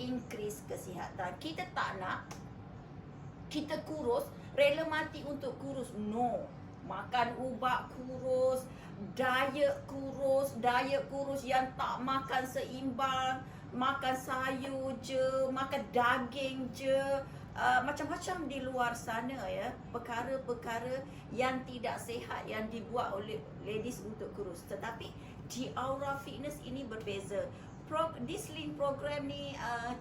increase kesihatan. Kita tak nak kita kurus, rela mati untuk kurus. No. Makan ubat kurus, diet kurus yang tak makan seimbang, makan sayur je, makan daging je, macam-macam di luar sana ya. Perkara-perkara yang tidak sihat yang dibuat oleh ladies untuk kurus. Tetapi di Aura Fitness ini berbeza. This Lean program ni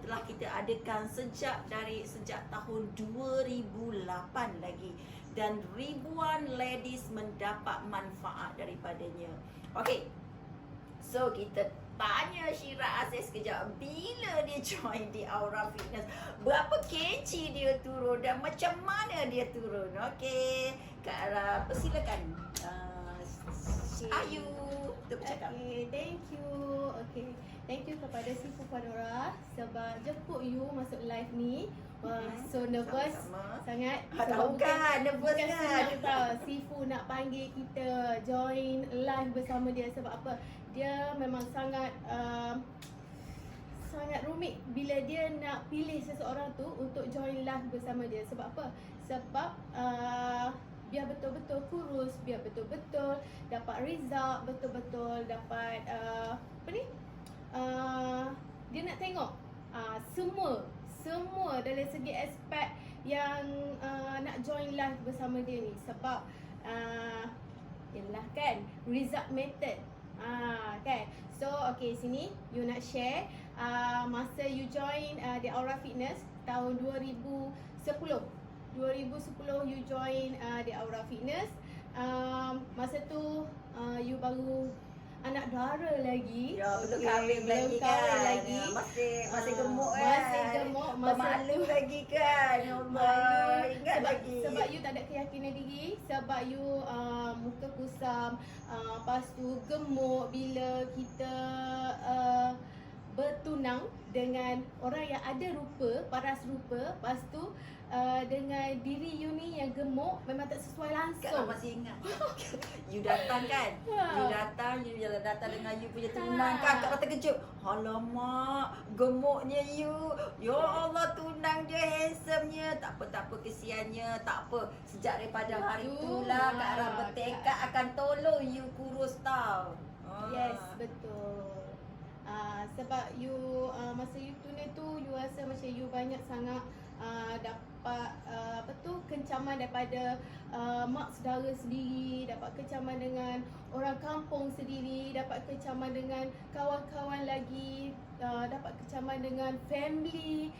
telah kita adakan sejak tahun 2008 lagi, dan ribuan ladies mendapat manfaat daripadanya. Okey. So kita tanya Syira Aziz kejap, bila dia join di Aura Fitness, berapa kg dia turun dan macam mana dia turun? Okey, Kak Ara, persilakan. Ayu untuk bercakap. Okay, thank you. Okay, thank you kepada Sifu Pandora sebab jemput you masuk live ni. Wah, so nervous Sama-sama. sangat. Tahu kan, nervous kan? Tahu Sifu nak panggil kita join live bersama dia sebab apa? Dia memang sangat sangat rumit bila dia nak pilih seseorang tu untuk join live bersama dia. Sebab apa? Sebab biar betul-betul kurus, biar betul-betul dapat result, betul-betul dapat apa ni? Dia nak tengok semua dari segi aspek yang nak join live bersama dia ni. Sebab yalah kan, result method. Kan. So okay, sini you nak share masa you join di Aura Fitness tahun 2010 you join di Aura Fitness. Masa tu you baru anak dara lagi. Ya, belum kahwin lagi kan. Masih gemuk kan. Masih gemuk, malu lagi kan. Ya Allah, ingat lagi. Sebab you tak ada keyakinan diri, sebab you muka kusam, lepas tu gemuk bila kita bertunang dengan orang yang ada rupa, paras rupa, lepas tu dengan diri you ni yang gemuk memang tak sesuai langsung. Kak masih ingat. You datang kan? You datang dengan you punya tunang kan? Kak terkejut. Alamak, gemuknya you. Ya Allah, tunang dia handsome-nya. Tak apa, kesiannya. Tak apa. Sejak daripada hari itulah Kak Ara bertekad akan tolong you kurus tau. Yes, betul. Sebab you masa you tunai tu, you rasa macam you banyak sangat dapat kencaman daripada mak saudara sendiri, dapat kencaman dengan orang kampung sendiri, dapat kencaman dengan kawan-kawan lagi, dapat kencaman dengan family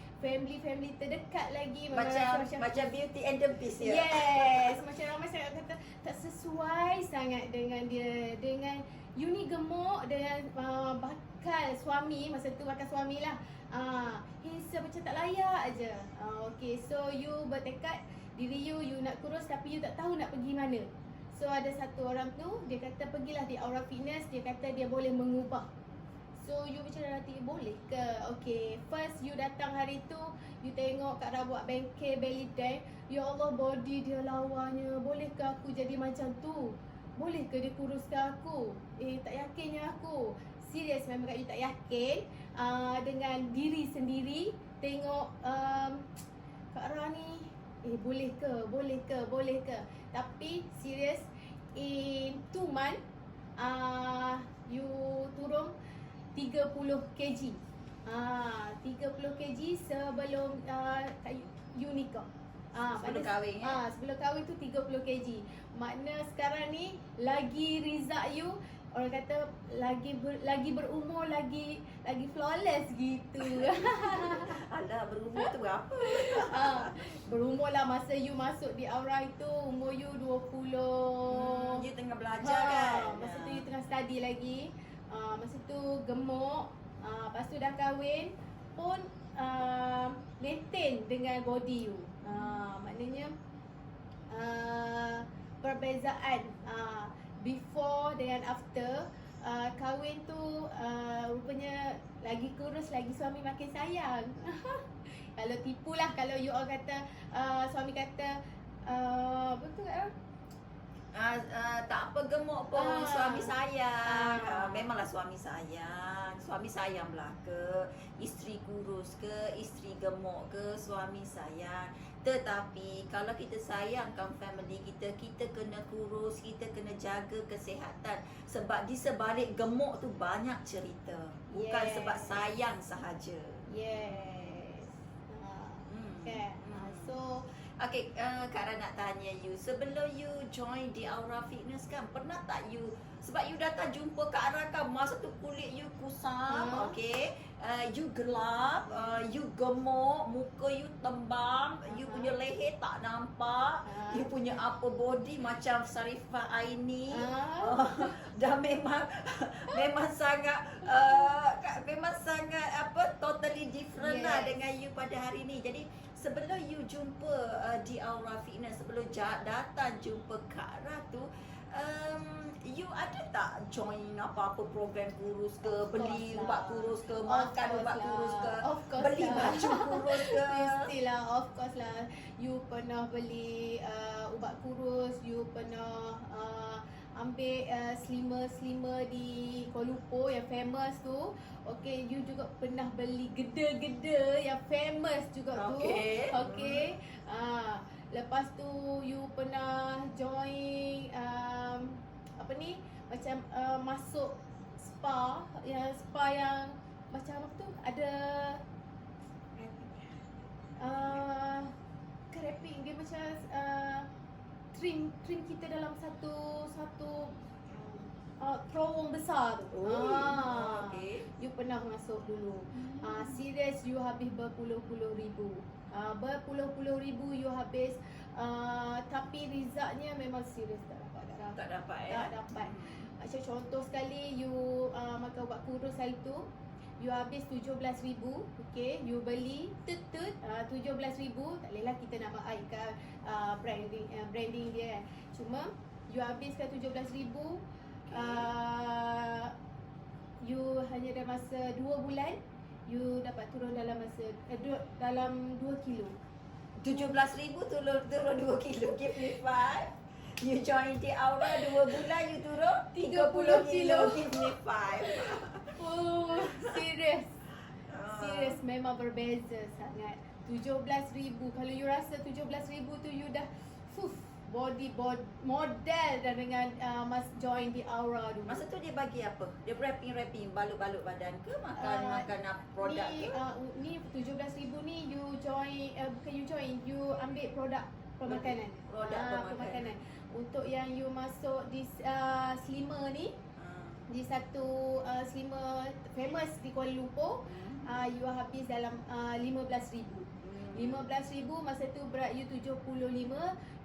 terdekat lagi. Macam Beauty and the Beast ya. Yes, macam ramai sangat kata tak sesuai sangat dengan dia, dengan you ni gemuk dengan bakal suami, masa tu bakal suami lah, handsome macam tak layak aja. Okay, so you bertekad diri you nak kurus tapi you tak tahu nak pergi mana. So ada satu orang tu, dia kata pergilah di Aura Fitness, dia kata dia boleh mengubah. So you macam nanti boleh ke? Okay, first you datang hari tu, you tengok Kak Ra buat bengkel belly dance. Ya Allah, body dia lawanya. Boleh ke aku jadi macam tu? Boleh ke dia kuruskan aku? Tak yakinnya aku. Serius memang Kak you tak yakin dengan diri sendiri. Tengok Kak Ra ni boleh ke? Tapi serius, in 2 month you turun 30 kg. 30 kg sebelum Kak you nikah. Sebelum kahwin ya? Sebelum kahwin tu 30 kg. Makna sekarang ni lagi result you, orang kata lagi berumur, lagi flawless gitu. Alah, berumur tu berapa? Berumur lah masa you masuk di Aura itu, umur you 20. You tengah belajar kan? Masa tu you tengah study lagi. Masa tu gemuk. Lepas tu dah kahwin pun maintain dengan body you. Maknanya perbezaan before dengan after. Kahwin tu rupanya lagi kurus, lagi suami makin sayang. Kalau tipulah, kalau you all kata suami kata betul tak? Tak apa gemuk pun, suami sayang. Ah. Memanglah suami sayang. Suami sayang belaka. Isteri kurus ke, isteri gemuk ke, suami sayang. Tetapi kalau kita sayangkan family kita, kita kena kurus, kita kena jaga kesihatan. Sebab di sebalik gemuk tu banyak cerita. Bukan Yes. sebab sayang sahaja. Yes. Okay. So Okay, Kak Ra nak tanya you, sebelum you join di Aura Fitness kan, pernah tak you, sebab you datang jumpa Kak Ra kan, masa tu kulit you kusam, okay, you gelap, you gemuk, muka you tembam, you punya leher tak nampak, you punya upper body macam Sarifah Aini, dah memang memang sangat memang sangat apa, totally different lah Yes. dengan you pada hari ni. Jadi sebelum you jumpa di Aura Fitness, sebelum datang jumpa Kak Ra tu, you ada tak join apa-apa program kurus ke, beli course ubat lah. kurus ke, Of makan course ubat lah. kurus ke, Of course beli lah. baju kurus ke? Mestilah, of course lah. You pernah beli ubat kurus, you pernah ambil slimmer di Kuala Lumpur yang famous tu. Okay, you juga pernah beli geda-geda yang famous juga tu. Okay. Okay. Lepas tu you pernah join apa ni, macam masuk spa yang macam apa tu, ada wrapping dia macam trim kita dalam satu terowong besar tu. Okay. You pernah masuk dulu. Serious, you habis berpuluh-puluh ribu. Berpuluh-puluh ribu you habis, tapi resultnya memang serius tak dapat. Tak dapat Tak dapat. Macam contoh sekali, you makan ubat kurus hari tu, you habis 17,000, okay, you beli tutut 17,000, tak bolehlah kita nak maafkan branding dia kan. Cuma you habiskan 17,000, you hanya dalam masa 2 bulan you dapat turun dalam masa dalam 2 kilo. 17,000 turun 2 kilo, give me 5. You join di Aura 2 bulan, you turun 30 kilo, give me 5. Oh, serius. Serius, memang berbeza sangat. 17,000, kalau you rasa 17,000 tu you dah body model dan dengan mas join di Aura dulu. Masa tu dia bagi apa? Dia wrapping balut-balut badan ke, makan produk ni, ke? ni 17,000 ni you join, bukan you join, you ambil produk pemakanan. Produk Pemakanan. Untuk yang you masuk di slimmer ni, di satu slimmer famous di Kuala Lumpur, you habis dalam 15,000. 15,000, masa tu berat you 75,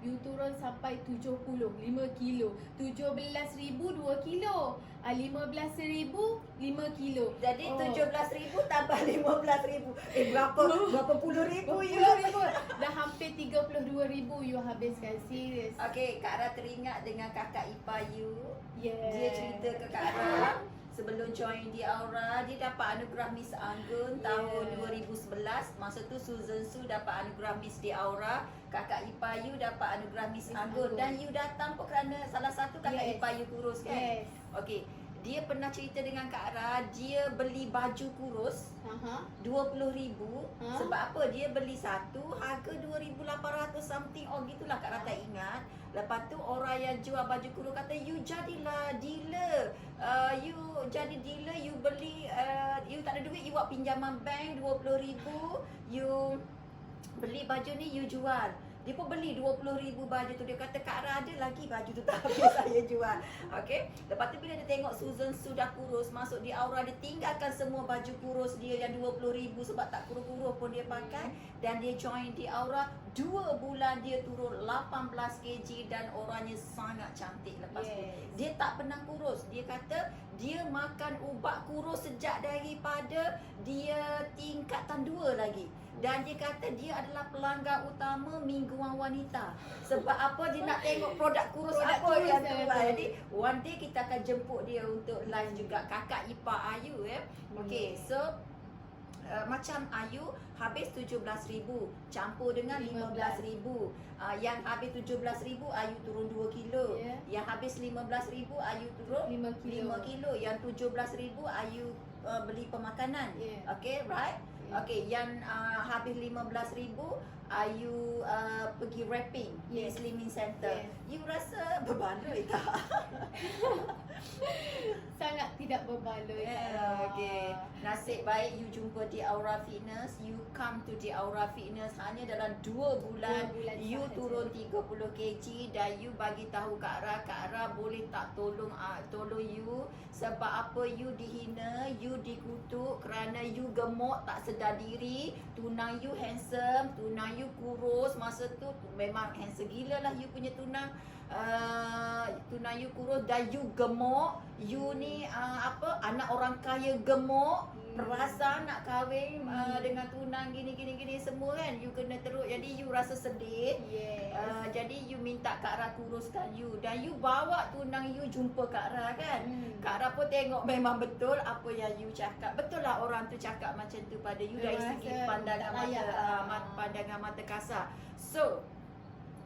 you turun sampai 70, 5 kilo. 17,000 2 kilo. 15,000 5 kilo. Jadi 17,000 tambah 15,000. Berapa puluh ribu you? 10,000. Dah hampir 32,000 you habiskan, serius. Okay, Kak Ra teringat dengan kakak ipar you. Yes. Dia cerita ke Kak Ra, sebelum join di Aura, dia dapat anugerah Miss Anggun tahun 2011. Masa tu Susan Su dapat anugerah Miss di Aura, kakak ipar you dapat anugerah Miss Anggun. Dan you datang pun kerana salah satu kakak Yes. ipar you kurus kan? Yes. Okay, dia pernah cerita dengan Kak Ra, dia beli baju kurus Aha. 20,000. Ha? Sebab apa? Dia beli satu harga 2,800 something, gitulah, Kak Ra tak ingat. Lepas tu orang yang jual baju kurus kata, you jadilah dealer. You jadi dealer, you beli, you tak ada duit, you buat pinjaman bank 20,000, you beli baju ni, you jual. Dia pun beli 20,000 baju tu. Dia kata, Kak Ra ada lagi baju tu tak habis saya jual. Okay. Lepas tu bila dia tengok Susan sudah kurus, masuk di Aura, dia tinggalkan semua baju kurus dia yang 20,000 sebab tak kurus-kurus pun dia pakai. Dan dia join di Aura, 2 bulan dia turun 18 kg dan orangnya sangat cantik lepas tu. Yes. Dia tak pernah kurus. Dia kata dia makan ubat kurus sejak daripada dia tingkatan 2 lagi. Dan dia kata dia adalah pelanggan utama Mingguan Wanita. Sebab apa? Dia nak tengok produk kurus Produk apa kurus yang yang tu. ada. Jadi one day kita akan jemput dia untuk live juga, kakak ipar Ayu ya. Okay, so macam Ayu habis 17,000 campur dengan 15,000. Yang habis 17,000 Ayu turun 2 kilo. Yeah. Yang habis 15,000 Ayu turun 5 kilo. 5 kilo. Yang 17,000 Ayu beli pemakanan. Yeah. Okay, right? Yeah. Okay, yang habis 15,000 Ayu pergi wrapping di Yes. slimming center. Yes. You rasa berbaloi tak? Sangat tidak berbaloi. Okay. Nasib baik you jumpa di Aura Fitness. You come to the Aura Fitness hanya dalam 2 bulan. 2 bulan You sahaja. turun 30 kg dan you bagi tahu Kak Ra boleh tak tolong you sebab apa you dihina, you dikutuk kerana you gemuk tak sedar diri. Tunang you handsome, tunang you kurus. Masa tu memang handsome gila lah you punya tunang. Tunang you kurus dan you gemuk. You ni anak orang kaya gemuk. Perasa nak kahwin dengan tunang gini semua kan. You kena teruk, jadi you rasa sedih. Yes. Jadi you minta Kak Ra kuruskan you. Dan you bawa tunang you jumpa Kak Ra kan. Kak Ra pun tengok memang betul apa yang you cakap. Betul lah orang tu cakap macam tu pada you dari Memang segi rasa pandangan tak layak. pandangan mata kasar. So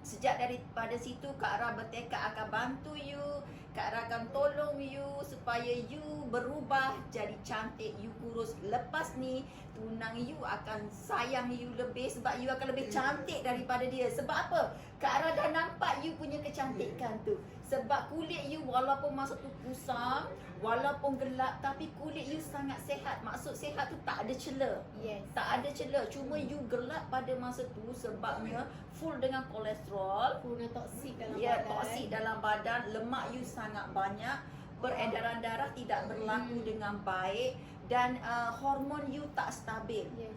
sejak daripada situ Kak Ra bertekad akan bantu you. Kak Ra akan tolong you supaya you berubah jadi cantik, you kurus. Lepas ni tunang you akan sayang you lebih sebab you akan lebih cantik daripada dia. Sebab apa? Kak Ra dah nampak you punya kecantikan tu. Sebab kulit you walaupun masa tu kusam, walaupun gelap, tapi kulit you sangat sihat. Maksud sihat tu tak ada celah. Yes. Tak ada celah. Cuma you gelap pada masa tu sebabnya full dengan kolesterol. Full toksik dalam Ya, badan. toksik dalam badan, lemak you sangat banyak, peredaran darah tidak berlaku dengan baik dan hormon you tak stabil. Yes.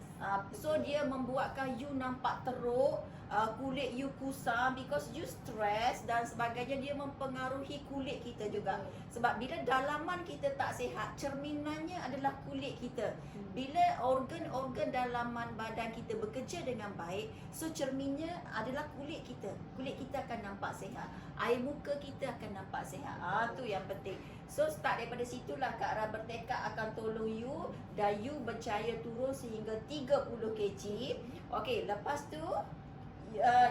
So dia membuatkan you nampak teruk, kulit you kusam because you stress dan sebagainya. Dia mempengaruhi kulit kita juga. Sebab bila dalaman kita tak sihat, cerminannya adalah kulit kita. Bila organ-organ dalaman badan kita bekerja dengan baik, so cerminnya adalah kulit kita. Kulit kita akan nampak sihat. Air muka kita akan nampak sihat. Tu yang penting. So start daripada situlah Kak Ra bertekad akan tolong you dan you berjaya turun sehingga 30 kg. Okey, lepas tu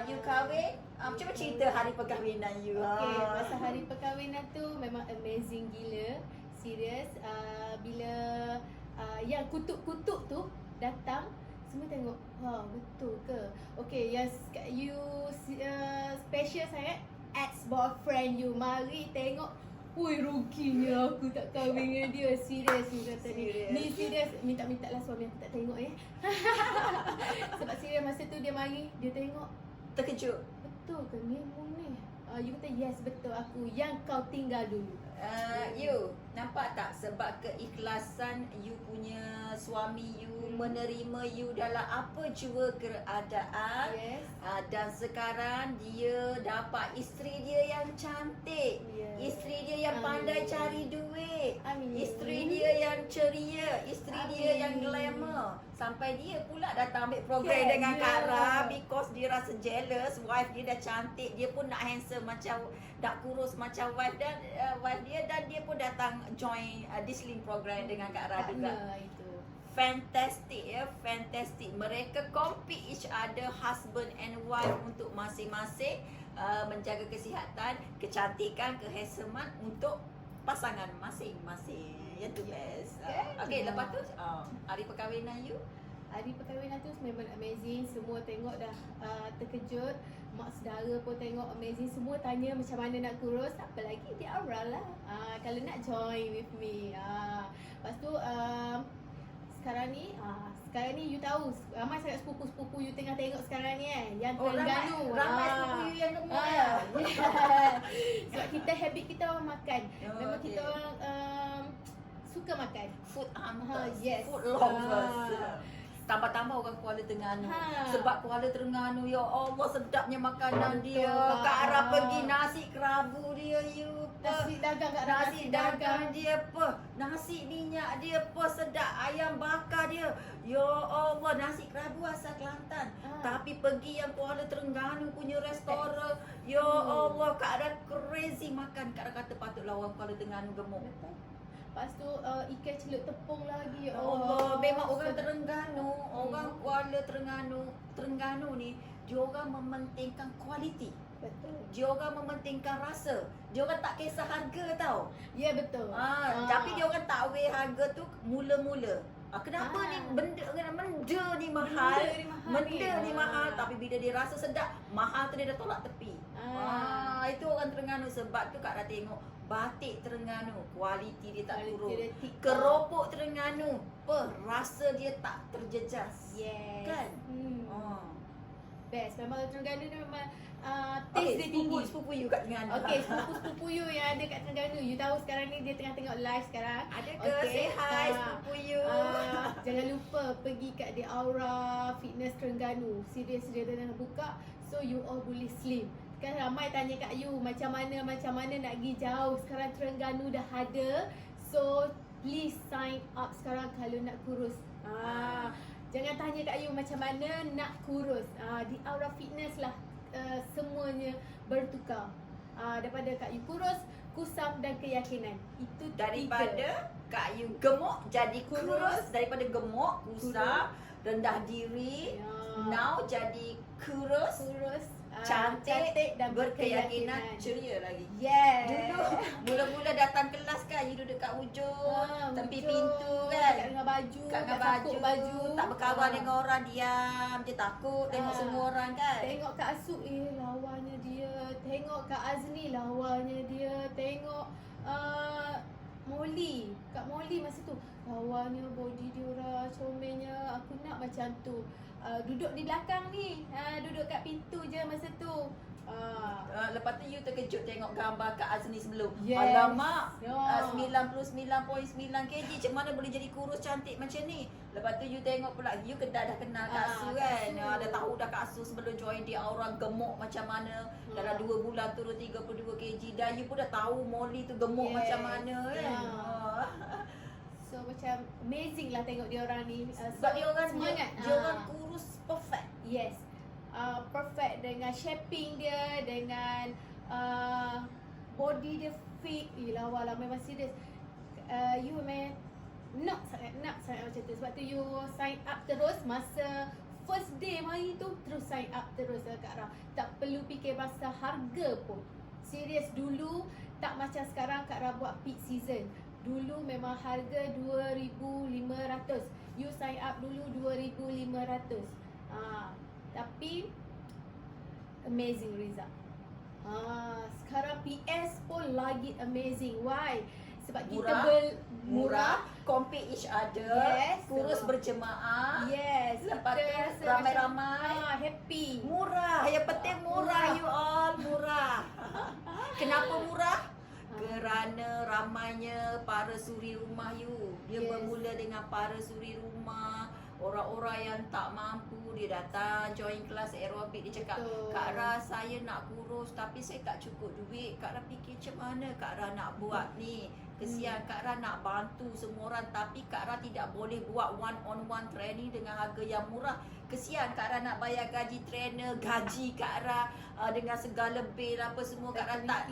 you kahwin. Cuba cerita hari perkahwinan you. Okay, masa hari perkahwinan tu memang amazing gila. Serius. Bila yang kutuk-kutuk tu datang, semua tengok, betul ke? Okay, yang you special sangat, ex-boyfriend you. Mari tengok. Ui, ruginya aku tak kahwin dengan dia. Serius you kata ni. Serius. Ni serius. Minta-minta lah suami aku tak tengok Sebab serius masa tu dia mari, dia tengok. Terkejut. Betul ke ni Mung ni? You kata yes betul aku. Yang kau tinggal dulu. You nampak tak sebab keikhlasan you punya suami you menerima you dalam apa jua keadaan. Yes. Dan sekarang dia dapat isteri dia yang cantik. Yes. Isteri dia yang pandai cari duit. Amin. Isteri dia yang ceria, isteri dia Amin. yang glamour. Sampai dia pula datang ambil program Yeah, dengan Kak Ra yeah. because dia rasa jealous wife dia dah cantik, dia pun nak handsome macam, nak kurus macam wife dan wife dia, dan dia pun datang join this link program dengan Kak Ra juga. Partner itu. Fantastic ya, fantastic. Mereka compete each other, husband and wife untuk masing-masing menjaga kesihatan, kecantikan, kehandsomean untuk pasangan masing-masing. Yang tu best. Okay, lepas tu hari perkahwinan you. Hari perkahwinan tu memang amazing. Semua tengok dah terkejut. Mak saudara pun tengok amazing. Semua tanya macam mana nak kurus. Apa lagi dia Aura lah. Kalau nak join with me. Lepas tu sekarang ni you tahu ramai sangat sepupu-sepupu you tengah tengok sekarang ni yang Terengganu. Ramai sepupu you yang gemuk Sebab kita habit kita orang makan. Memang okay. kita orang suka makan. Food hunters, Yes. food lovers. Tambah-tambah orang Kuala Terengganu. Sebab Kuala Terengganu, ya Allah sedapnya makanan dia. Betul. Kak Ra pergi nasi kerabu dia, you. Nasi dagang kat Nasi dagang dia apa? Nasi minyak dia apa? Sedap. Ayam bakar dia. Ya Allah, nasi kerabu asal Kelantan. Tapi pergi yang Kuala Terengganu punya restoran. Ya Allah, Kak Ra crazy makan. Kak Ra kata patutlah orang Kuala Terengganu gemuk. Lepas tu ikan celup tepung lagi. Ya Allah, memang orang Terengganu, orang Kuala Terengganu ni, dia orang mementingkan kualiti. Betul. Dia orang mementingkan rasa. Dia orang tak kisah harga tau. Ya, betul. Tapi dia orang tak aware harga tu mula-mula. Kenapa ni benda ni mahal? Benda ni mahal, tapi bila dia rasa sedap, mahal tu dia dah tolak tepi. Itu orang Terengganu. Sebab tu Kak Ra tengok batik Terengganu, kualiti dia tak turun. Keropok Terengganu, rasa dia tak terjejas. Yes. Kan? Best. Memang Terengganu ni memang taste dia tinggi. Sepupu you kat Terengganu. Okay, sepupu you yang ada kat Terengganu. You tahu sekarang ni dia tengah tengok live sekarang. Ada ke? Say hi sepupu you. Jangan lupa pergi kat The Aura Fitness Terengganu. Serius dia tengah buka. So you all boleh slim. Kan ramai tanya kat you macam mana nak pergi jauh. Sekarang Terengganu dah ada. So please sign up sekarang kalau nak kurus. Jangan tanya kat you macam mana nak kurus. The Aura Fitness lah. Semuanya bertukar. Daripada Kak Yu kurus, kusam dan keyakinan. Itu daripada Kak Yu gemuk jadi kurus, daripada gemuk, kusam, rendah diri, now jadi kurus, cantik dan berkeyakinan, ceria lagi. Yes. Dulu mula-mula datang kelas kan, you duduk kat ujung, tepi pintu kan, kat dengan baju, baju, tak berkawan dengan orang, diam je, takut tengok semua orang kan. Tengok Kak Asu, lawannya dia. Tengok Kak Azni, lawannya dia. Tengok Molly, Kak Molly masa tu, lawannya body dia orang, comelnya. Aku nak macam tu. Duduk di belakang ni, duduk kat pintu je masa tu. Lepas tu you terkejut tengok gambar Kak Azni sebelum. Yes. Alamak, 99.9 kg, macam mana boleh jadi kurus cantik macam ni? Lepas tu you tengok pula, you dah kenal Kak Asu kan. Dah tahu dah Kak Asu sebelum join dia orang gemuk macam mana. Dalam 2 bulan turun 32 kg. Dan you pun dah tahu Molly tu gemuk macam mana kan. So macam amazing lah tengok dia orang ni. Sebab dia orang semangat. Dia orang kurus perfect. Yes. Perfect dengan shaping dia, dengan body dia fit. Lawa lah memang serius. You memang nak sangat macam tu. Sebab tu you sign up terus masa first day hari tu, terus sign up terus Kak Ra. Tak perlu fikir pasal harga pun. Serius, dulu tak macam sekarang Kak Ra buat peak season. Dulu memang harga 2,500. You sign up dulu 2,500. Tapi amazing result. Sekarang PS pun lagi amazing. Why? Sebab kita murah, compete each other, Yes. kurus berjemaah. Yes. Lepas tu Kita ramai-ramai. happy. Murah, yang penting murah, you all, murah. Kenapa murah? Kerana ramainya para suri rumah you. Dia bermula dengan para suri rumah, orang-orang yang tak mampu, dia datang join kelas aerobik. Dia cakap, Kak Ra, saya nak kurus tapi saya tak cukup duit. Kak Ra fikir macam mana Kak Ra nak buat ni? Kesian Kak Ra nak bantu semua orang, tapi Kak Ra tidak boleh buat one-on-one training dengan harga yang murah. Kesian Kak Ra nak bayar gaji trainer, gaji Kak Ra dengan segala bil apa semua. Kak Ra tak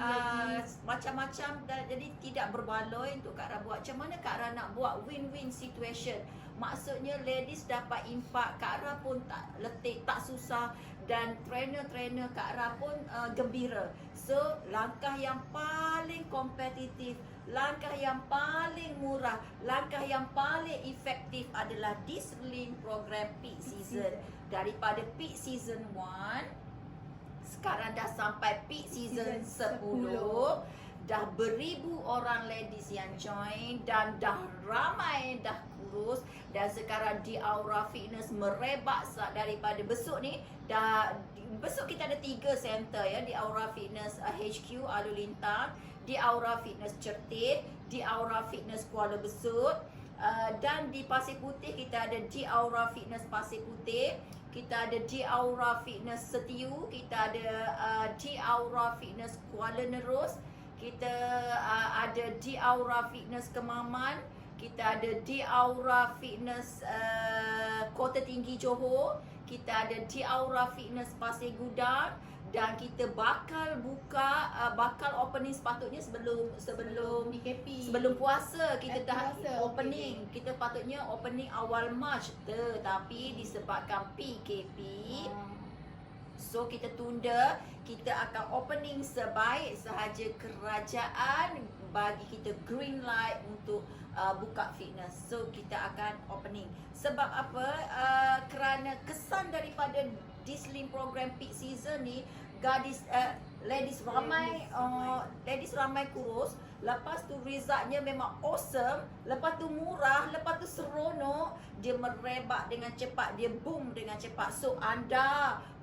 macam-macam, jadi tidak berbaloi untuk Kak Ra buat. Macam mana Kak Ra nak buat win-win situation? Maksudnya ladies dapat impak, Kak Ra pun tak letih, tak susah, dan trainer-trainer Kak Ra pun gembira. So langkah yang paling kompetitif, langkah yang paling murah, langkah yang paling efektif adalah this link program peak season. Daripada peak season 1 sekarang dah sampai peak season 10. Dah beribu orang ladies yang join, dan dah ramai dah kurus. Dan sekarang di Aura Fitness merebak daripada besok ni. Besok kita ada 3 center ya, di Aura Fitness HQ Alu Lintang, di Aura Fitness Certin, di Aura Fitness Kuala Besut, dan di Pasir Putih kita ada di Aura Fitness Pasir Putih, kita ada di Aura Fitness Setiu, kita ada di Aura Fitness Kuala Nerus, kita ada di Aura Fitness Kemaman, kita ada di Aura Fitness Kota Tinggi Johor, kita ada di Aura Fitness Pasir Gudang, dan kita bakal buka bakal opening sepatutnya sebelum PKP. sebelum puasa kita dah puasa, opening. Kita patutnya opening awal Mac, tetapi disebabkan PKP, so kita tunda. Kita akan opening sebaik sahaja kerajaan bagi kita green light untuk buka fitness. So kita akan opening. Sebab apa? Kerana kesan daripada Dislim program peak season ni, ladies ramai kurus. Lepas tu resultnya memang awesome. Lepas tu murah. Lepas tu seronok. Dia merebak dengan cepat. Dia boom dengan cepat. So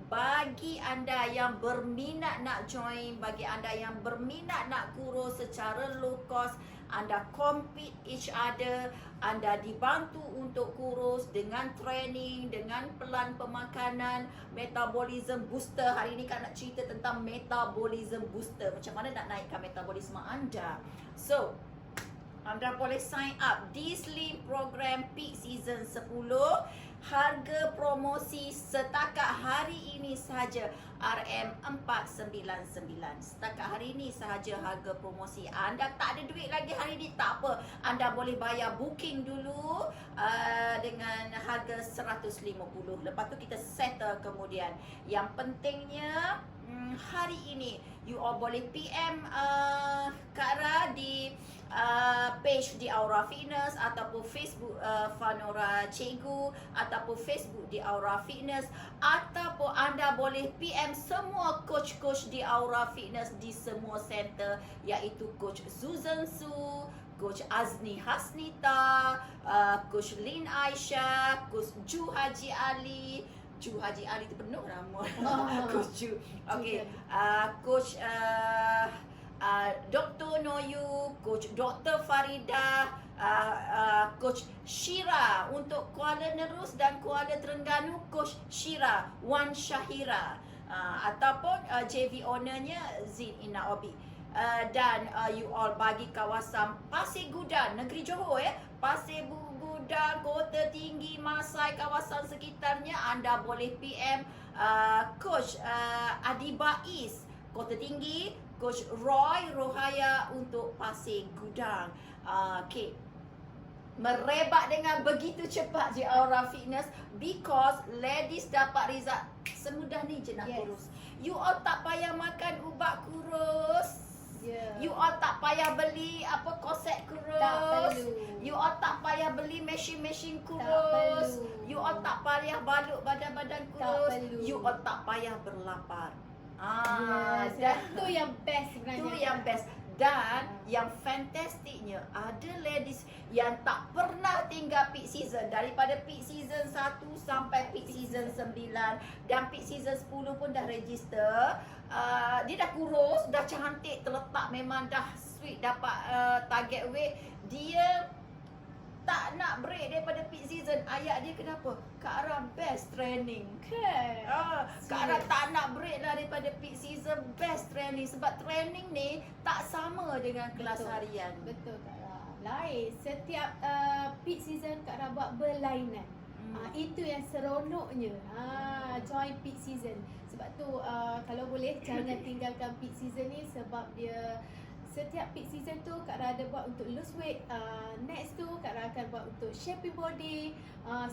bagi anda yang berminat nak join, bagi anda yang berminat nak kurus secara low cost, anda compete each other, anda dibantu untuk kurus dengan training, dengan pelan pemakanan, metabolism booster. Hari ni kan nak cerita tentang metabolism booster. Macam mana nak naikkan metabolisme anda. So, anda boleh sign up di Slim Program Peak Season 10. Harga promosi setakat hari ini sahaja RM499. Setakat hari ini sahaja harga promosi. Anda tak ada duit lagi hari ini, tak apa. Anda boleh bayar booking dulu dengan harga 150. Lepas tu kita settle kemudian. Yang pentingnya hari ini you all boleh PM Kak Ra di page di Aura Fitness ataupun Facebook Fanora Cikgu ataupun Facebook di Aura Fitness, ataupun anda boleh PM semua coach-coach di Aura Fitness di semua center, iaitu Coach Susan Su, Coach Azni Hasnita, Coach Lin Aisyah, Coach Ju Haji Ali. Ju Haji Ali tu penuh nama. Coach Ju. Okay. Coach Dr. Noyu, Coach Dr. Farida, Coach Shira untuk Kuala Nerus dan Kuala Terengganu, Coach Shira, Wan Syahira, ataupun JV ownernya Zin Ina Obi. Dan you all bagi kawasan Pasir Gudang, Negeri Johor Pasir Gudang, Kota Tinggi, Masai, kawasan sekitarnya, anda boleh PM Coach Adiba East, Kota Tinggi, Coach Roy Rohaya untuk Pasir Gudang. Okay. Merebak dengan begitu cepat je Aura Fitness because ladies dapat result semudah ni je nak kurus. You all tak payah makan ubat kurus. You all tak payah beli korset kurus. Tak perlu. You all tak payah beli mesin-mesin kurus. You all tak payah balut badan-badan kurus. You all tak payah berlapar. Itu yang best sebenarnya. Itu yang best. Dan yang fantastiknya, ada ladies yang tak pernah tinggal peak season. Daripada peak season 1 sampai peak season 9 dan peak season 10 pun dah register. Dia dah kurus, dah cantik, terletak, memang dah sweet, dapat target weight. Dia tak nak break daripada peak season. Ayat dia kenapa? Kak Ra best training. Kak Ra tak nak break lah daripada peak season, best training. Sebab training ni tak sama dengan kelas harian. Betul Kak Ra. Lain. Setiap peak season Kak Ra buat berlainan. Itu yang seronoknya. Join peak season. Sebab tu kalau boleh jangan tinggalkan peak season ni, sebab dia setiap peak season tu Kak Ra ada buat untuk lose weight. Next tu Kak Ra akan buat untuk shaping body.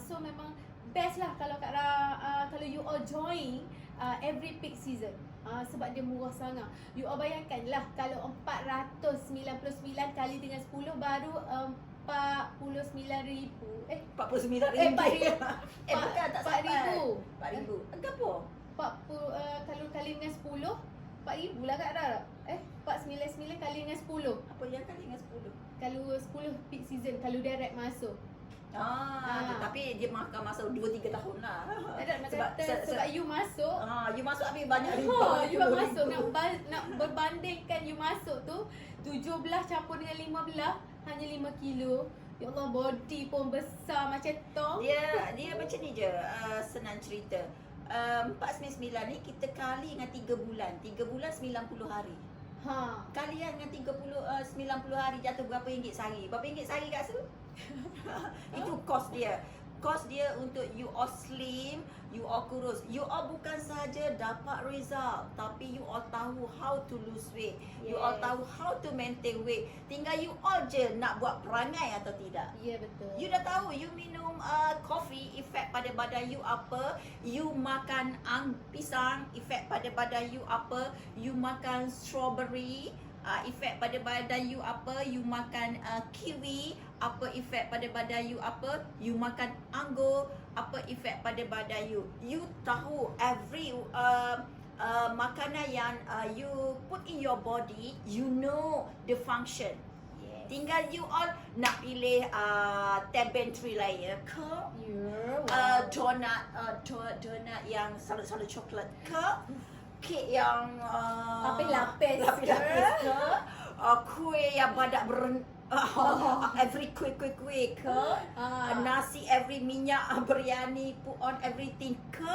So memang best lah kalau Kak Ra kalau you all join every peak season. Sebab dia murah sangat. You all bayangkan lah, kalau 499 kali dengan 10 baru 49,000. 49 ringgit. Bukan, tak sampai. 4,000. 4,000. Kenapa? Kalau kali dengan 10 4,000 lah Kak Ra. 499 kali dengan 10. Apa yang kali dengan 10? Kalau 10 peak season, kalau direct masuk. Tetapi dia makan masa 2-3 tahun lah. Sebab you masuk. You masuk ambil banyak riba. You masuk nak berbandingkan you masuk tu 17 campur dengan 15 hanya 5 kilo. Ya Allah, body pun besar macam tu. Dia macam ni je, senang cerita. 499 ni kita kali dengan 3 bulan. 3 bulan 90 hari. Kalian dengan 90 hari jatuh berapa ringgit sehari? Berapa ringgit sehari Kak Su? Itu cost dia. Cost dia untuk you all slim, you all kurus. You all bukan saja dapat result, tapi you all tahu how to lose weight. You all Yes. tahu how to maintain weight. Tinggal you all je nak buat perangai atau tidak. Ya, betul. You dah tahu, you minum coffee, efek pada badan you apa. You makan pisang, efek pada badan you apa. You makan strawberry, efek pada badan you apa. You makan kiwi, apa efek pada badan you apa. You makan anggur, apa efek pada badan you. You tahu every makanan yang you put in your body, you know the function. Yes. Tinggal you all nak pilih tabentry layer ke, Ya, donut yang selalu coklat ke, kek yang Lapis-lapis lapis-lapis ke? ke, kuih yang badak every kuih ke, nasi every minyak biryani put on everything ke,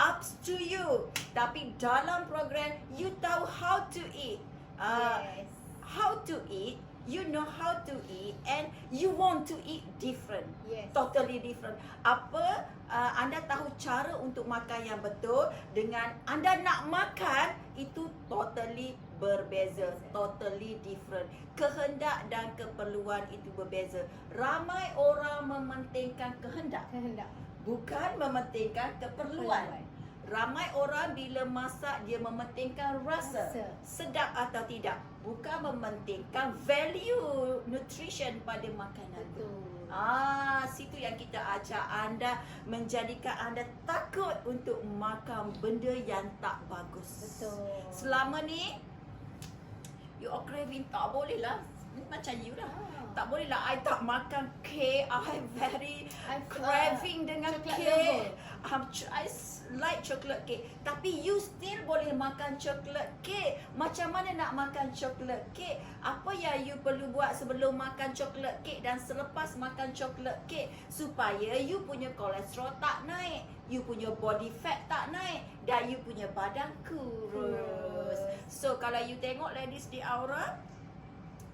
up to you. Tapi dalam program you tahu how to eat. Yes. How to eat, you know how to eat, and you want to eat different. Yes. Totally different. Anda tahu cara untuk makan yang betul dengan anda nak makan itu totally berbeza, totally different. Kehendak dan keperluan itu berbeza. Ramai orang mementingkan kehendak, bukan mementingkan keperluan. Ramai orang bila masak dia mementingkan rasa, Rasa. sedap atau tidak, bukan mementingkan value nutrition pada makanan. Betul. Situ yang kita ajar anda, menjadikan anda takut untuk makan benda yang tak bagus. Betul. Selama ni you all craving, tak boleh lah. Macam you lah. Tak boleh lah, I tak makan cake. I very craving dengan chocolate cake. I like chocolate cake. Tapi you still boleh makan chocolate cake. Macam mana nak makan chocolate cake? Apa yang you perlu buat sebelum makan chocolate cake dan selepas makan chocolate cake, supaya you punya kolesterol tak naik, you punya body fat tak naik, dan you punya badan kurus. So kalau you tengok ladies di Aura,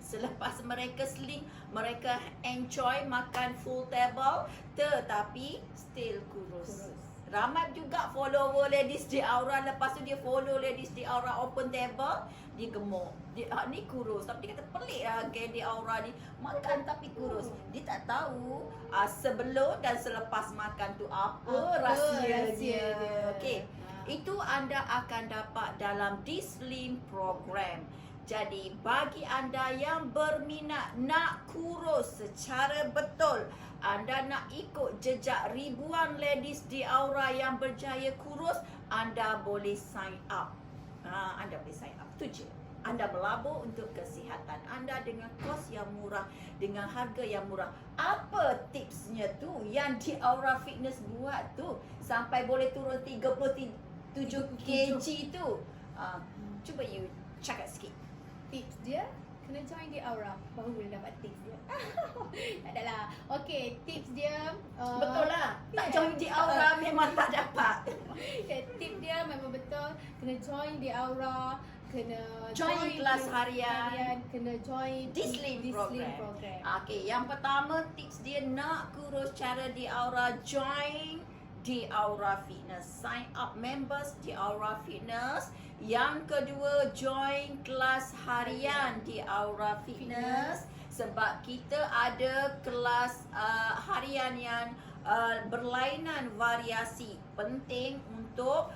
selepas mereka slim, mereka enjoy makan full table, tetapi still kurus. Ramai juga follower ladies di Aura, lepas tu dia follow ladies di Aura open table, dia gemuk. Dia ni kurus. Tapi dia kata pelik lah geng di Aura ni, makan tapi kurus. Dia tak tahu sebelum dan selepas makan tu apa rahsia dia. Okey. Itu anda akan dapat dalam D-Slim program. Jadi bagi anda yang berminat nak kurus secara betul, anda nak ikut jejak ribuan ladies di Aura yang berjaya kurus, anda boleh sign up. Anda boleh sign up. Itu je. Anda melabur untuk kesihatan anda dengan kos yang murah, dengan harga yang murah. Apa tipsnya tu yang di Aura Fitness buat tu sampai boleh turun 37 kg tu? Cuba you cakap sikit. Tips dia kena join di Aura baru boleh dapat tips dia. Tak adalah. Okey, tips dia Betul lah. Tak yeah. join di Aura memang tak dapat. Tips dia memang betul, kena join di Aura, kena Join kelas harian, kena join D-Slim program. program. Okey, yang pertama tips dia nak kurus cara di Aura, join di Aura Fitness. Sign up members di Aura Fitness. Yang kedua, join kelas harian di Aura Fitness. Sebab kita ada kelas harian yang berlainan variasi. Penting untuk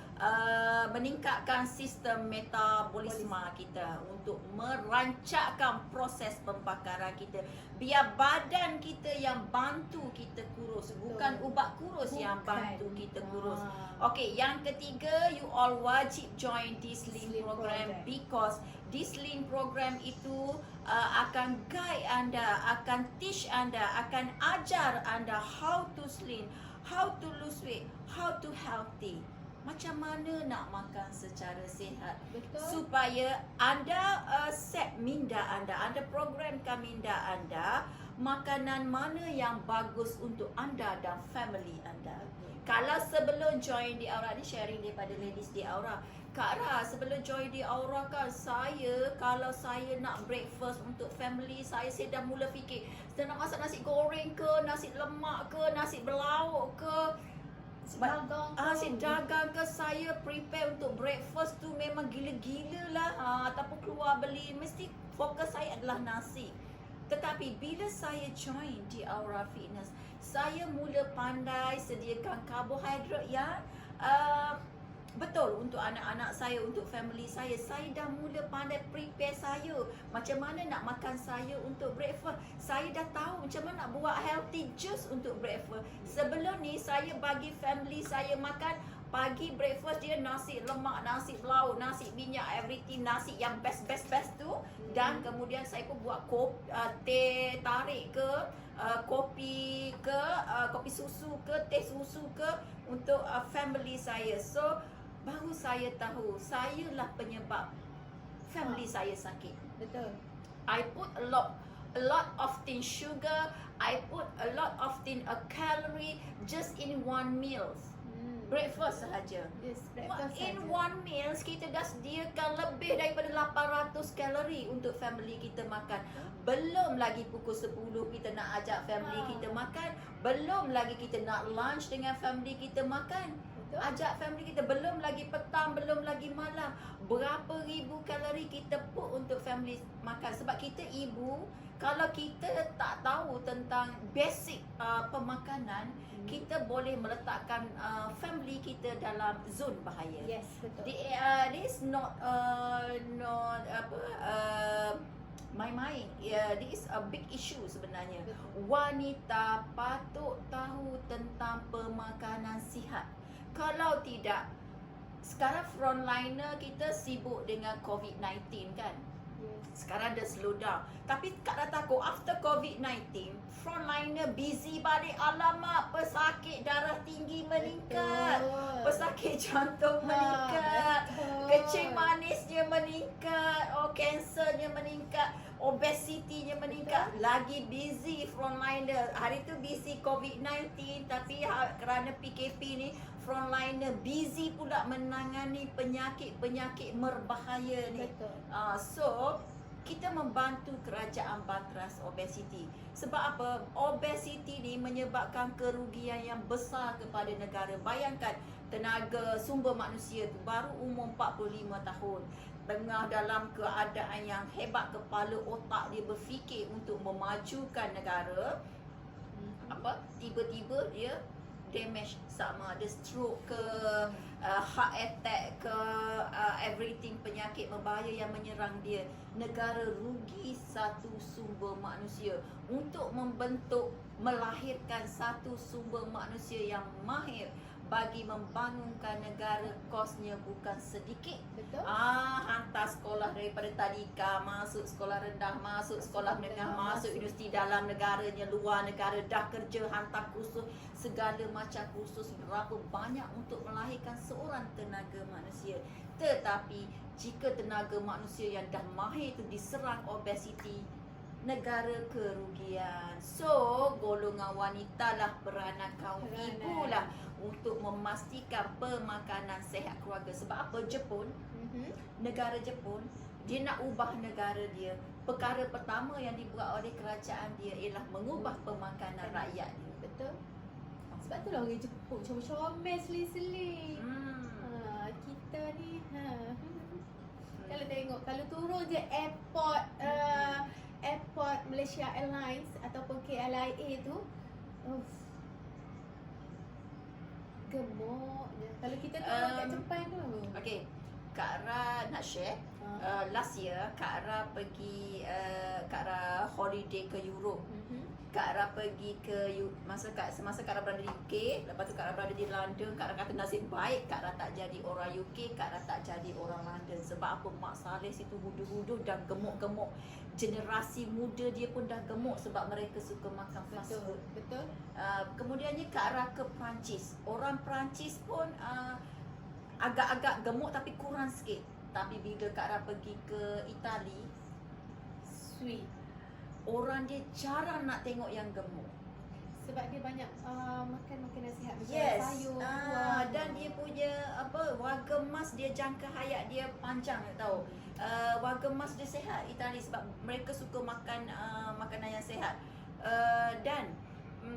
meningkatkan sistem metabolisme kita, untuk merancangkan proses pembakaran kita, biar badan kita yang bantu kita kurus, bukan ubat kurus yang bantu kita kurus. Okey, yang ketiga, you all wajib join D-Slim program, because D-Slim program itu akan guide anda, akan teach anda, akan ajar anda how to slim, how to lose weight, how to healthy. macam mana nak makan secara sihat Betul. supaya anda set minda anda programkan minda anda makanan mana yang bagus untuk anda dan family anda. Kalau sebelum join di Aura ni, sharing daripada ladies di Aura, Kak Ra, sebelum join di Aura kan, kalau saya nak breakfast untuk family saya dah mula fikir saya nak masak nasi goreng ke, nasi lemak ke, nasi berlauk ke, nasi dagang ke. Saya prepare untuk breakfast tu memang gila-gila lah, ataupun keluar beli, mesti fokus saya adalah nasi. Tetapi bila saya join di Aura Fitness, saya mula pandai sediakan karbohidrat yang betul untuk anak-anak saya, untuk family saya. Saya dah mula pandai prepare saya macam mana nak makan saya untuk breakfast. Saya dah tahu macam mana nak buat healthy juice untuk breakfast. Sebelum ni saya bagi family saya makan pagi breakfast dia nasi lemak, nasi berlauk, nasi minyak, everything, nasi yang best tu. Dan kemudian saya pun buat teh tarik ke, kopi ke, kopi susu ke, teh susu ke untuk family saya. So baru saya tahu saya lah penyebab family saya sakit. Betul. I put a lot of thin sugar, I put a lot of thin calorie just in one meals. Breakfast sahaja. Yes, breakfast In saja. one meals kita dah sediakan lebih daripada 800 kalori untuk family kita makan. Belum lagi pukul 10 kita nak ajak family kita makan. Belum lagi kita nak lunch dengan family kita makan. Betul. Ajak family kita, belum lagi petang, belum lagi malam. Berapa ribu kalori kita put untuk family makan. Sebab kita ibu, kalau kita tak tahu tentang basic pemakanan, kita boleh meletakkan family kita dalam zon bahaya. Yes, betul. This not main-main. This is a big issue sebenarnya. Betul. Wanita patut tahu tentang pemakanan sihat. Kalau tidak, sekarang frontliner kita sibuk dengan COVID-19 kan. Yes. Sekarang dah slow down. Tapi Kak dah takut after COVID-19, frontliner busy balik. Alamak, pesakit darah tinggi meningkat. Betul. Pesakit jantung meningkat. Betul. Kencing manisnya meningkat. Kansernya meningkat. Obesitinya meningkat. Lagi busy frontliner. Hari tu busy COVID-19, tapi kerana PKP ni, frontliner busy pula menangani penyakit-penyakit berbahaya ni. Betul. So kita membantu kerajaan bantras obesiti. Sebab apa? Obesiti ni menyebabkan kerugian yang besar kepada negara. Bayangkan tenaga sumber manusia tu baru umur 45 tahun, tengah dalam keadaan yang hebat, kepala otak dia berfikir untuk memajukan negara, tiba-tiba dia damage, sama ada stroke ke, heart attack ke, everything, penyakit berbahaya yang menyerang dia. Negara rugi satu sumber manusia. Untuk melahirkan satu sumber manusia yang mahir bagi membangunkan negara, kosnya bukan sedikit. Betul. Hantar sekolah daripada tadika, masuk sekolah rendah, masuk sekolah menengah, masuk universiti dalam negaranya, luar negara, dah kerja, hantar kursus, segala macam kursus. Berapa banyak untuk melahirkan seorang tenaga manusia. Tetapi jika tenaga manusia yang dah mahir itu diserang obesiti, negara kerugian. So golongan wanita lah, peranan kaum ibu lah untuk memastikan pemakanan sihat keluarga. Sebab apa? Negara Jepun, dia nak ubah negara dia. Perkara pertama yang dibuat oleh kerajaan dia ialah mengubah pemakanan rakyat dia. Betul. Sebab tu lah orang Jepun comel-comel, seling-seling. Kita ni kalau tengok, kalau turun je airport Malaysia Airlines ataupun KLIA tu, gemuk je. Kalau kita turun kat Jepun tu. Okay, Kak Ra nak share. Last year Kak Ra pergi Kak Ra holiday ke Europe. Kak Ra pergi ke semasa Kak Ra berada di UK, lepas tu Kak Ra berada di London. Kak Ra kata nasib baik Kak Ra tak jadi orang UK, Kak Ra tak jadi orang London. Sebab apa? Mak Saleh situ hudu-hudu dan gemuk-gemuk. Generasi muda dia pun dah gemuk sebab mereka suka makan fast food. Betul. Kemudiannya Kak Ra ke Perancis. Orang Perancis pun agak-agak gemuk tapi kurang sikit. Tapi bila Kak Ra pergi ke Itali, Sweet. orang dia jarang nak tengok yang gemuk. Sebab dia banyak makan makanan sihat macam Yes. sayur, buah. Dan dia punya warga emas dia, jangka hayat dia panjang, tahu. Warga emas dia sihat Itali sebab mereka suka makan makanan yang sihat. Dan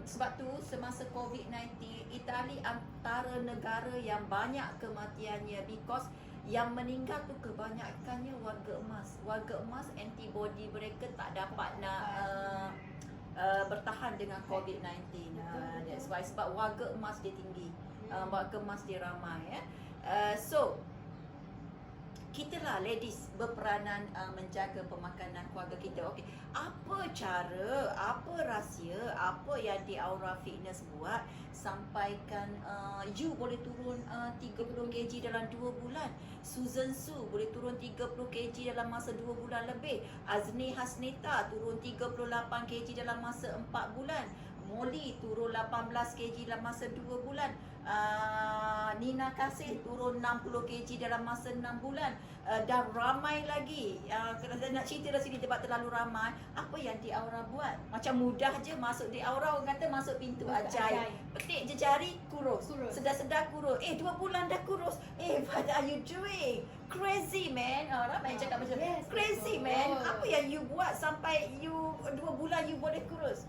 sebab tu semasa COVID-19, Itali antara negara yang banyak kematiannya because yang meninggal tu kebanyakannya warga emas. Warga emas antibody mereka tak dapat nak bertahan dengan COVID-19. That's why, sebab warga emas dia tinggi. Warga emas dia ramai ya. So kita lah ladies berperanan menjaga pemakanan keluarga kita. Okey, apa cara, apa rahsia, apa yang di Aura Fitness buat sampaikan you boleh turun 30 kg dalam 2 bulan. Susan Su boleh turun 30 kg dalam masa 2 bulan lebih. Azni Hasnita turun 38 kg dalam masa 4 bulan. Molly turun 18 kg dalam masa 2 bulan. Nina Kasih turun 60 kg dalam masa 6 bulan. Dan ramai lagi. Kalau saya nak cerita dari sini sebab terlalu ramai. Apa yang di Aura buat? Macam mudah je masuk di Aura, orang kata masuk pintu ajaib. Petik je jari, kurus. Sedar-sedar kurus. 2 bulan dah kurus. What are you doing? Crazy man. Ramai yang cakap macam crazy man. Apa yang you buat sampai you 2 bulan you boleh kurus?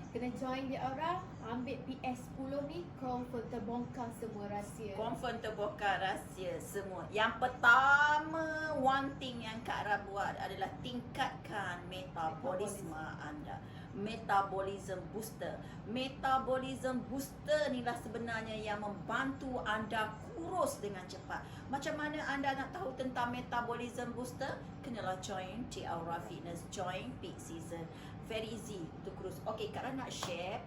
Kena join di Aura, ambil PS10 ni, confirm terbongkar semua rahsia. Confirm terbongkar rahsia semua. Yang pertama, one thing yang Kak Ra buat adalah tingkatkan metabolisme anda. Metabolism booster. Metabolism booster inilah sebenarnya yang membantu anda kurus dengan cepat. Macam mana anda nak tahu tentang metabolism booster? Kenalah join di Aura Fitness, join peak season. Very easy untuk kurus. Okey, Kak Ra nak share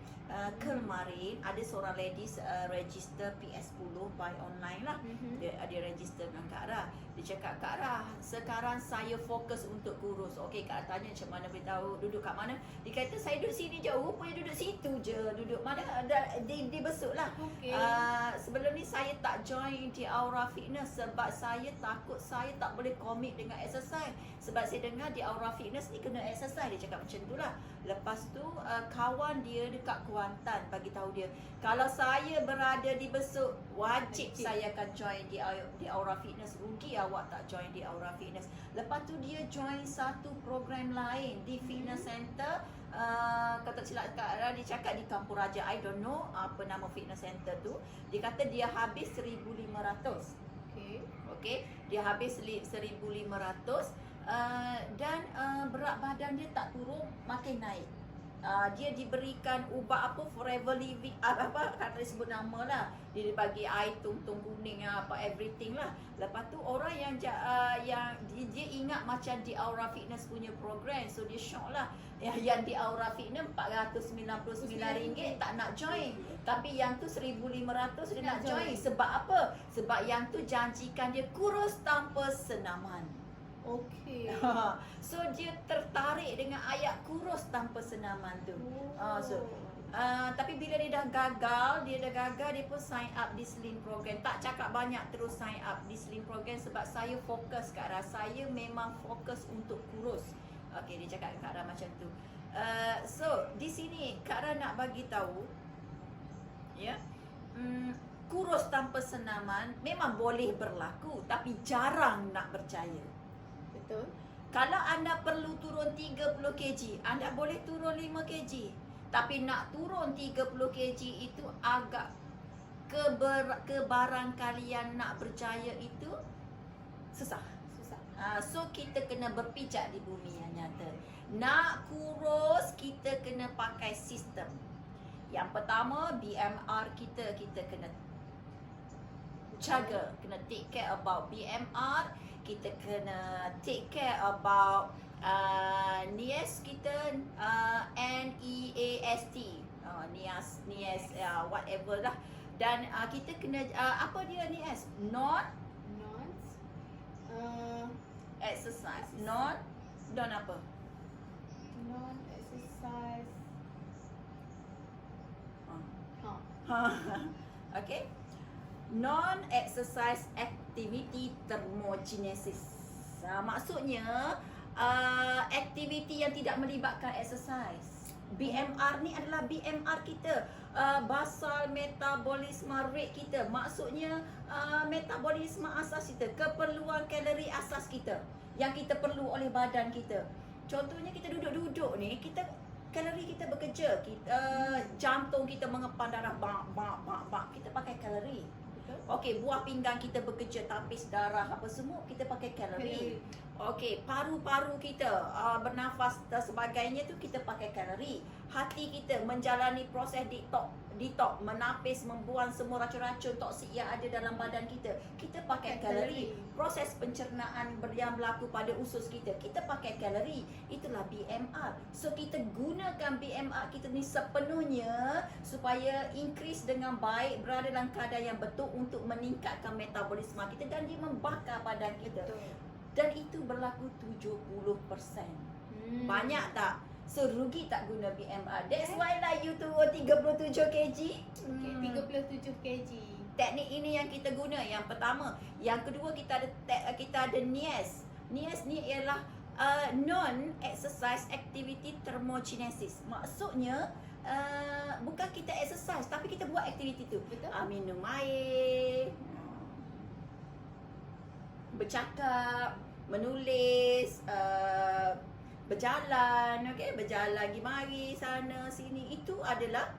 kemarin ada seorang ladies register PS10 by online lah. Dia register dengan Kak Ra. Dia cakap, Kak Ra, sekarang saya fokus untuk kurus. Okey, Kak Ra tanya macam mana beritahu duduk kat mana. Dia kata saya duduk sini je. Rupanya duduk situ je. Duduk mana? Dia besuk lah. Okay. Sebelum ni saya tak join di Aura Fitness sebab saya takut saya tak boleh commit dengan exercise. Sebab saya dengar di Aura Fitness ni kena exercise. Dia cakap macam tu lah. Lepas tu kawan dia dekat Kuantan bagi tahu dia, kalau saya berada di Besut, wajib saya akan join di Aura Fitness. Rugi awak tak join di Aura Fitness. Lepas tu dia join satu program lain di fitness center. Kata silap Kak Ra, dia cakap di Kampung Raja. I don't know apa nama fitness center tu. Dia kata dia habis 1,500. Okay, dia habis 1,500. Dan berat badan dia tak turun, makin naik. Dia diberikan ubat apa, forever living, apa kata sebut nama lah. Dia dibagi air tungtung kuning apa everything lah. Lepas tu orang yang dia ingat macam di Aura Fitness punya program, so dia shock lah. Yang di Aura Fitness RM499 tak nak join. Tapi yang tu 1,500 dia nak join. Sebab apa? Sebab yang tu janjikan dia kurus tanpa senaman. Okay. So dia tertarik dengan ayat kurus tanpa senaman tu. Tapi bila dia dah gagal, dia pun sign up di Slim Program. Tak cakap banyak, terus sign up di Slim Program sebab saya fokus Kak Ra. Saya memang fokus untuk kurus. Okay, dia cakap Kak Ra macam tu. So di sini Kak Ra nak bagi tahu, ya, kurus tanpa senaman memang boleh berlaku, tapi jarang nak percaya. Betul. Kalau anda perlu turun 30 kg, anda boleh turun 5 kg. Tapi nak turun 30 kg itu agak kebarangkalian nak percaya itu susah. So kita kena berpijak di bumi yang nyata. Nak kurus, kita kena pakai sistem. Yang pertama, BMR kita kena jaga, kena take care about BMR. Kita kena take care about NEAS kita, NEAST, NEAS, whatever lah. Dan kita kena apa dia NEAS? Exercise. Non apa? Non exercise. Okay. Non-exercise activity thermogenesis. Maksudnya aktiviti yang tidak melibatkan exercise. BMR ni adalah BMR kita, basal metabolisme rate kita. Maksudnya metabolisme asas kita, keperluan kalori asas kita yang kita perlu oleh badan kita. Contohnya kita duduk-duduk ni, kalori kita bekerja, jantung kita mengepan darah, kita pakai kalori. Okey, buah pinggang kita bekerja, tapis darah apa semua, kita pakai kalori. Okey, paru-paru kita bernafas dan sebagainya tu kita pakai kalori. Hati kita menjalani proses detox, menapis, membuang semua racun-racun toksik yang ada dalam badan kita, kita pakai kalori. Proses pencernaan yang berlaku pada usus kita, kita pakai kalori. Itulah BMR. So kita gunakan BMR kita ni sepenuhnya supaya increase dengan baik, berada dalam keadaan yang betul untuk meningkatkan metabolisme kita dan dia membakar badan kita. Dan itu berlaku 70%. Banyak tak? So rugi tak guna BMR? That's why lah you turun 37 kg. Okay, 37 kg. Teknik ini yang kita guna, yang pertama. Yang kedua kita ada NIES. NIES ni ialah non-exercise activity thermogenesis. Maksudnya bukan kita exercise tapi kita buat aktiviti tu. Minum air, bercakap, menulis, berjalan, okey, berjalan pergi mari sana sini, itu adalah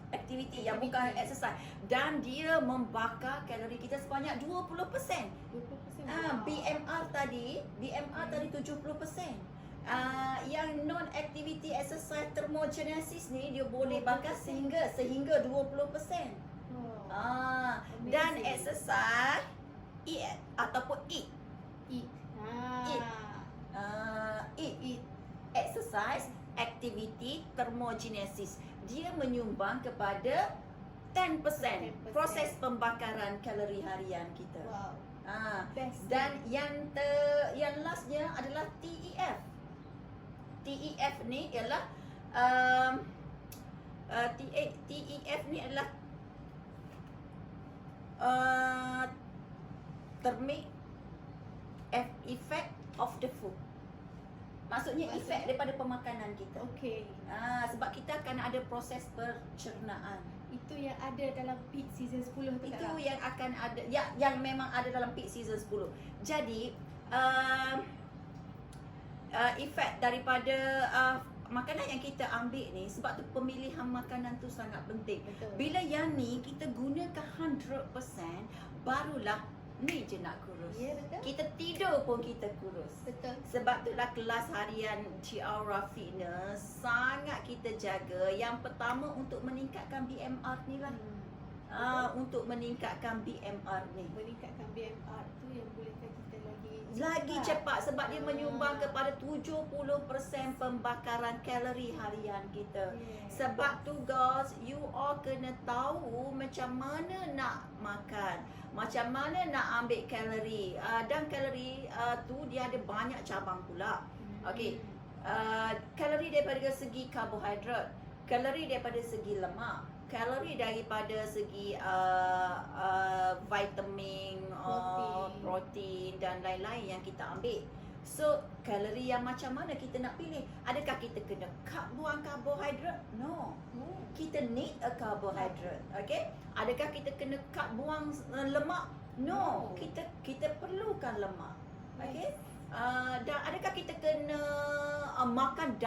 aktiviti yang bukan exercise dan dia membakar kalori kita sebanyak 20%. 20%. BMR tadi 70%. Yang non activity exercise thermogenesis ni dia boleh bakar sehingga 20%. Dan exercise eat ataupun eat. Eat. Exercise activity thermogenesis. Dia menyumbang kepada 10% proses pembakaran kalori harian kita. Wow. Dan yang lastnya adalah TEF. TEF ni ialah TEF ni adalah thermic effect of the food. Maksudnya efek daripada pemakanan kita. Okey. Sebab kita akan ada proses pencernaan. Itu yang ada dalam peak season 10 tu. Itu yang akan ada, yang memang ada dalam peak season 10. Jadi efek daripada makanan yang kita ambil ni, sebab tu pemilihan makanan tu sangat penting. Betul. Bila yang ni kita gunakan 100%, barulah ni je nak kurus. Ya, betul. Kita tidur pun kita kurus. Betul. Sebab itulah kelas harian Tiara Fitness sangat kita jaga. Yang pertama untuk meningkatkan BMR ni lah. Untuk meningkatkan BMR ni. Meningkatkan BMR tu yang bolehkan kita lagi cepat sebab dia menyumbang kepada 70% pembakaran kalori harian kita. Sebab tu guys, you all kena tahu macam mana nak makan, macam mana nak ambil kalori. Dan kalori tu dia ada banyak cabang pula. Okey. Kalori daripada segi karbohidrat, kalori daripada segi lemak, kalori daripada segi vitamin, protein dan lain-lain yang kita ambil. So, kalori yang macam mana kita nak pilih? Adakah kita kena cut buang karbohidrat? No. Kita need a carbohydrate. Okay? Adakah kita kena cut buang lemak? No. Kita perlukan lemak. Okay? Dan adakah kita kena makan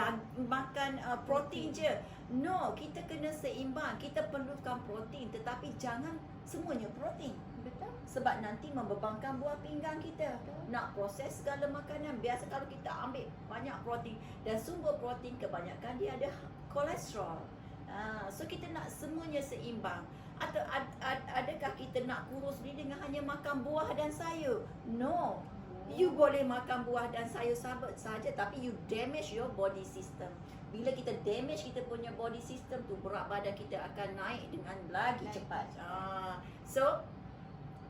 protein je? No, kita kena seimbang. Kita perlukan protein tetapi jangan semuanya protein. Betul. Sebab nanti membebankan buah pinggang kita. Nak proses segala makanan. Biasa kalau kita ambil banyak protein dan sumber protein kebanyakan dia ada kolesterol. So kita nak semuanya seimbang. Atau adakah kita nak kurus ni dengan hanya makan buah dan sayur? No. You boleh makan buah dan sayur saja tapi you damage your body system. Bila kita damage kita punya body system tu, berat badan kita akan naik dengan lagi cepat. So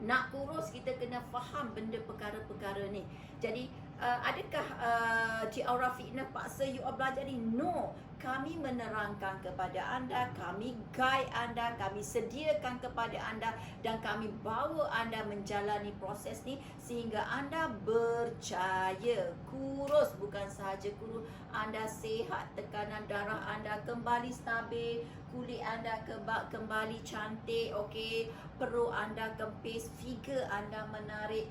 nak kurus kita kena faham benda perkara-perkara ni. Jadi adakah Cik Aura fitnah paksa you all belajar ni? No. Kami menerangkan kepada anda, kami guide anda, kami sediakan kepada anda dan kami bawa anda menjalani proses ni sehingga anda berjaya kurus. Bukan sahaja kurus, anda sihat, tekanan darah anda kembali stabil, kulit anda kembali cantik, okey, perut anda kempis, figure anda menarik,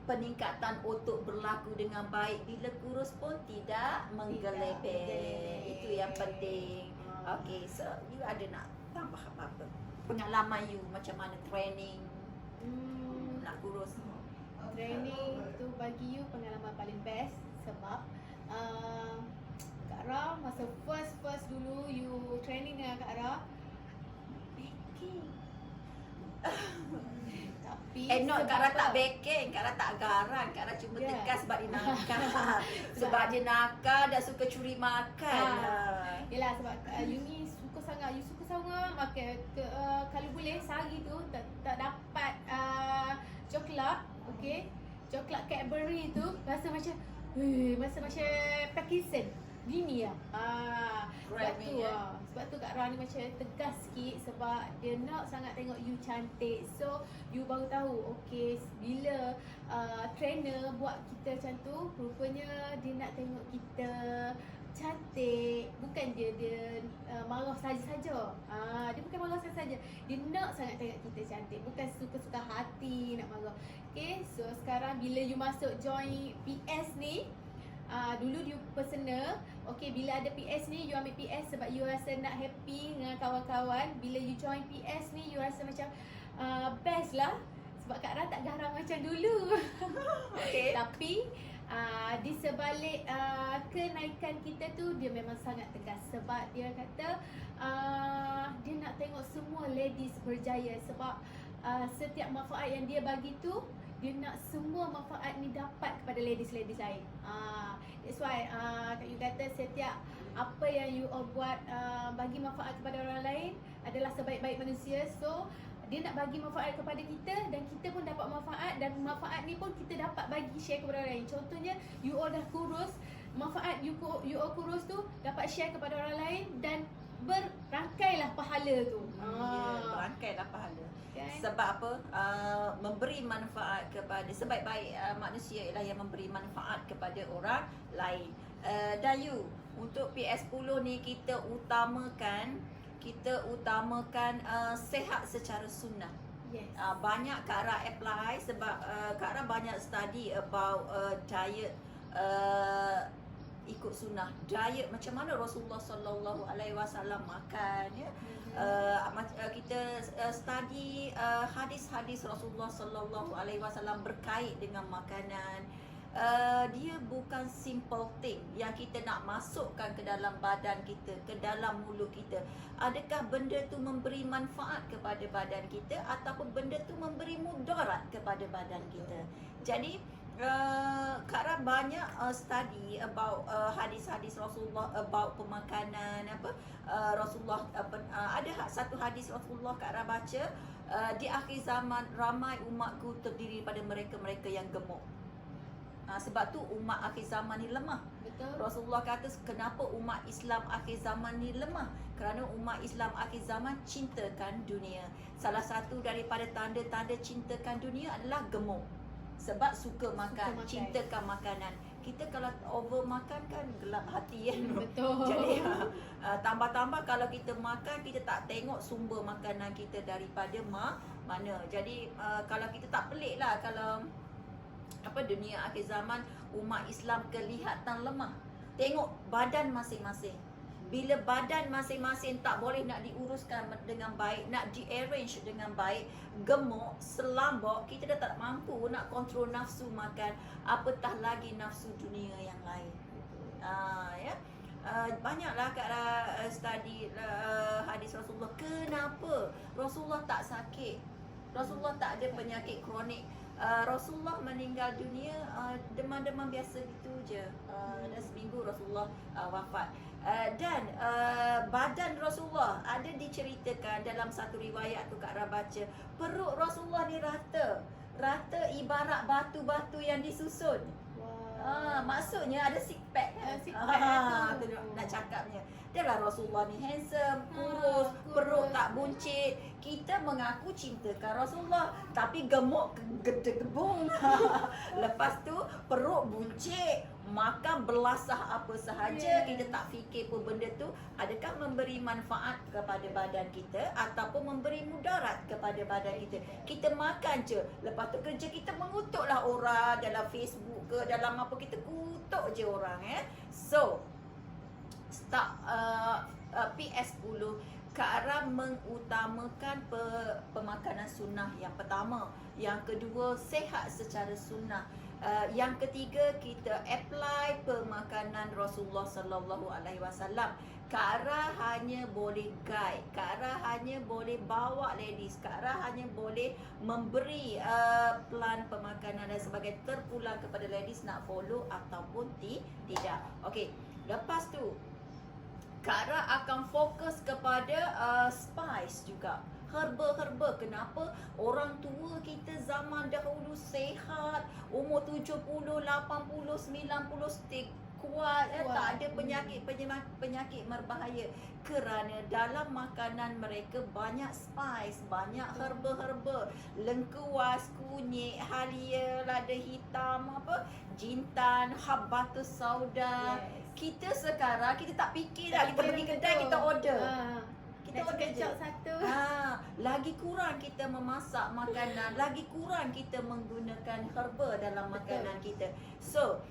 peningkatan otot berlaku dengan baik. Bila kurus pun tidak menggelepek. Itu yang penting. Okay, so you ada nak tambah apa-apa? Pengalaman you macam mana training nak kurus? Training tu bagi you pengalaman paling best sebab Kak Ra masa first dulu you training dengan Kak Ra baking. Tapi Kak Ra tak baking, Kak Ra tak garang, Kak Ra cuma tegas sebab dia nakal. Sebab dia nakal dan suka curi makan. Yelah sebab you ni suka sangat makan kalau boleh sehari tu tak dapat coklat, okey. Coklat Cadbury tu rasa macam Parkinson. Gini lah. Sebab tu Kak Ra ni macam tegas sikit sebab dia nak sangat tengok you cantik. So you baru tahu okey bila trainer buat kita macam tu, rupanya dia nak tengok kita cantik. Bukan dia marah saja-saja. Dia bukan marah saja-saja. Dia nak sangat tengok kita cantik. Bukan suka-suka hati nak marah. Okay, so sekarang bila you masuk join PS ni, dulu you personal. Okay, bila ada PS ni, you ambil PS sebab you rasa nak happy dengan kawan-kawan. Bila you join PS ni, you rasa macam best lah. Sebab Kak Ra tak garang macam dulu. Okay. Tapi di sebalik kenaikan kita tu, dia memang sangat tegas. Sebab dia kata dia nak tengok semua ladies berjaya. Sebab setiap manfaat yang dia bagi tu, dia nak semua manfaat ni dapat kepada ladies-ladies lain. That's why you kata setiap apa yang you all buat bagi manfaat kepada orang lain adalah sebaik-baik manusia. So dia nak bagi manfaat kepada kita dan kita pun dapat manfaat, dan manfaat ni pun kita dapat bagi share kepada orang lain. Contohnya you all dah kurus, manfaat you all kurus tu dapat share kepada orang lain dan berangkailah pahala tu. Berangkailah pahala. Okay. Sebab apa? Memberi manfaat kepada sebaik-baik manusia ialah yang memberi manfaat kepada orang lain. Dan you, untuk PS10 ni kita utamakan sehat secara sunnah. Yes. Banyak Kak Ra apply sebab Kak Ra banyak study about diet ikut sunnah. Diet macam mana Rasulullah sallallahu alaihi wasallam makan, ya. Kita study hadis-hadis Rasulullah sallallahu alaihi wasallam berkait dengan makanan. Dia bukan simple thing yang kita nak masukkan ke dalam badan kita, ke dalam mulut kita. Adakah benda tu memberi manfaat kepada badan kita ataupun benda tu memberi mudarat kepada badan kita. Jadi Kak Ra banyak study about hadis-hadis Rasulullah about pemakanan Rasulullah ada satu hadis Rasulullah Kak Ra baca, di akhir zaman ramai umatku terdiri pada mereka-mereka yang gemuk. Sebab tu umat akhir zaman ni lemah. Betul. Rasulullah kata kenapa umat Islam akhir zaman ni lemah? Kerana umat Islam akhir zaman cintakan dunia. Salah satu daripada tanda-tanda cintakan dunia adalah gemuk. Sebab suka makan, cintakan makanan. Kita kalau over makan kan gelap hati kan. Betul. Jadi tambah-tambah kalau kita makan, kita tak tengok sumber makanan kita daripada mana. Jadi kalau kita tak pelik lah kalau dunia akhir zaman umat Islam kelihatan lemah. Tengok badan masing-masing. Bila badan masing-masing tak boleh nak diuruskan dengan baik, nak di-arrange dengan baik, gemuk, selambok, kita dah tak mampu nak kontrol nafsu makan, apatah lagi nafsu dunia yang lain. Banyaklah Kak Ra study hadis Rasulullah. Kenapa Rasulullah tak sakit? Rasulullah tak ada penyakit kronik. Rasulullah meninggal dunia demam-demam biasa gitu je. Dan seminggu Rasulullah wafat. Dan badan Rasulullah ada diceritakan dalam satu riwayat tu Kak Ra baca, perut Rasulullah ni rata ibarat batu-batu yang disusun. Wow. Maksudnya ada six pack kan? Six pack lah tu. tu nak cakapnya. Dia lah Rasulullah ni handsome, kurus, perut tak buncit. Kita mengaku cintakan Rasulullah tapi gemuk gede-gebung. Lepas tu perut buncit, makan belasah apa sahaja, kita tak fikir pun benda tu adakah memberi manfaat kepada badan kita ataupun memberi mudarat kepada badan kita. Kita makan je, lepas tu kerja kita mengutuklah orang dalam Facebook ke dalam apa, kita kutuk je orang So start PS10 ke arah mengutamakan pemakanan sunnah yang pertama. Yang kedua, sehat secara sunnah. Yang ketiga, kita apply pemakanan Rasulullah sallallahu alaihi wasallam ke arah hanya boleh guide, ke arah hanya boleh bawa ladies, ke arah hanya boleh memberi plan pemakanan dan sebagainya, terpulang kepada ladies nak follow ataupun tidak. Okey, lepas tu Kara akan fokus kepada spice juga. Herba-herba. Kenapa? Orang tua kita zaman dahulu sehat, umur 70, 80, 90 stay kuat, tak ada penyakit berbahaya kerana dalam makanan mereka banyak spice, banyak herba-herba, lengkuas, kunyit, halia, lada hitam, jintan, habbatus sauda. Kita sekarang kita tak fikir dah, kita pergi kedai kita order. Kita order je. Satu. Lagi kurang kita memasak makanan, lagi kurang kita menggunakan herba dalam makanan kita. So,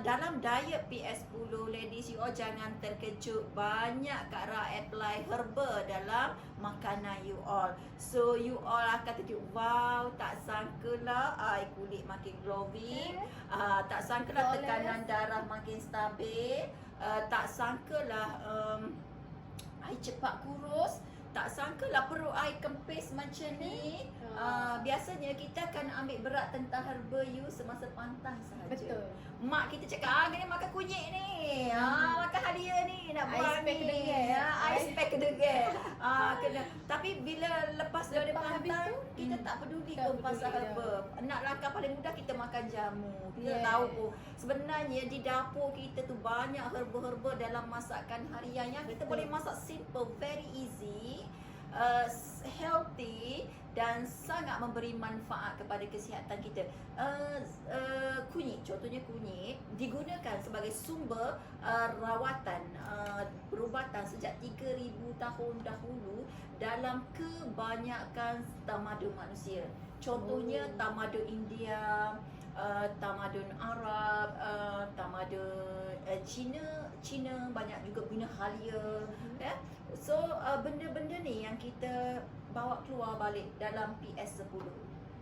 dalam diet PS10 ladies, you all jangan terkejut, banyak Kak Ra apply herba dalam makanan you all. So you all akan terkejut, wow, tak sangkalah kulit makin glowing, tak sangkalah tekanan darah makin stabil, tak sangkalah I cepat kurus, tak sangkalah perut I kempis macam ni. Biasanya kita akan ambil berat tentang herba you semasa pantas sahaja. Betul. Mak kita cakap, kena makan kunyit ni, makan halia ni, nak buat pack ni, ice pack kedegel. Kena. Tapi bila lepas daripada pantai, kita tak peduli tak pun pasal peduli herba. Nak langkah paling mudah kita makan jamu. Kita tahu pun sebenarnya di dapur kita tu banyak herba-herba dalam masakan harian yang kita boleh masak simple, very easy, healthy dan sangat memberi manfaat kepada kesihatan kita. Kunyit, contohnya kunyit digunakan sebagai sumber rawatan, perubatan sejak 3000 tahun dahulu dalam kebanyakan tamadun manusia. Contohnya tamadun India, tamadun Arab, tamadun Cina banyak juga guna halia. So benda-benda ni yang kita bawa keluar balik dalam PS10.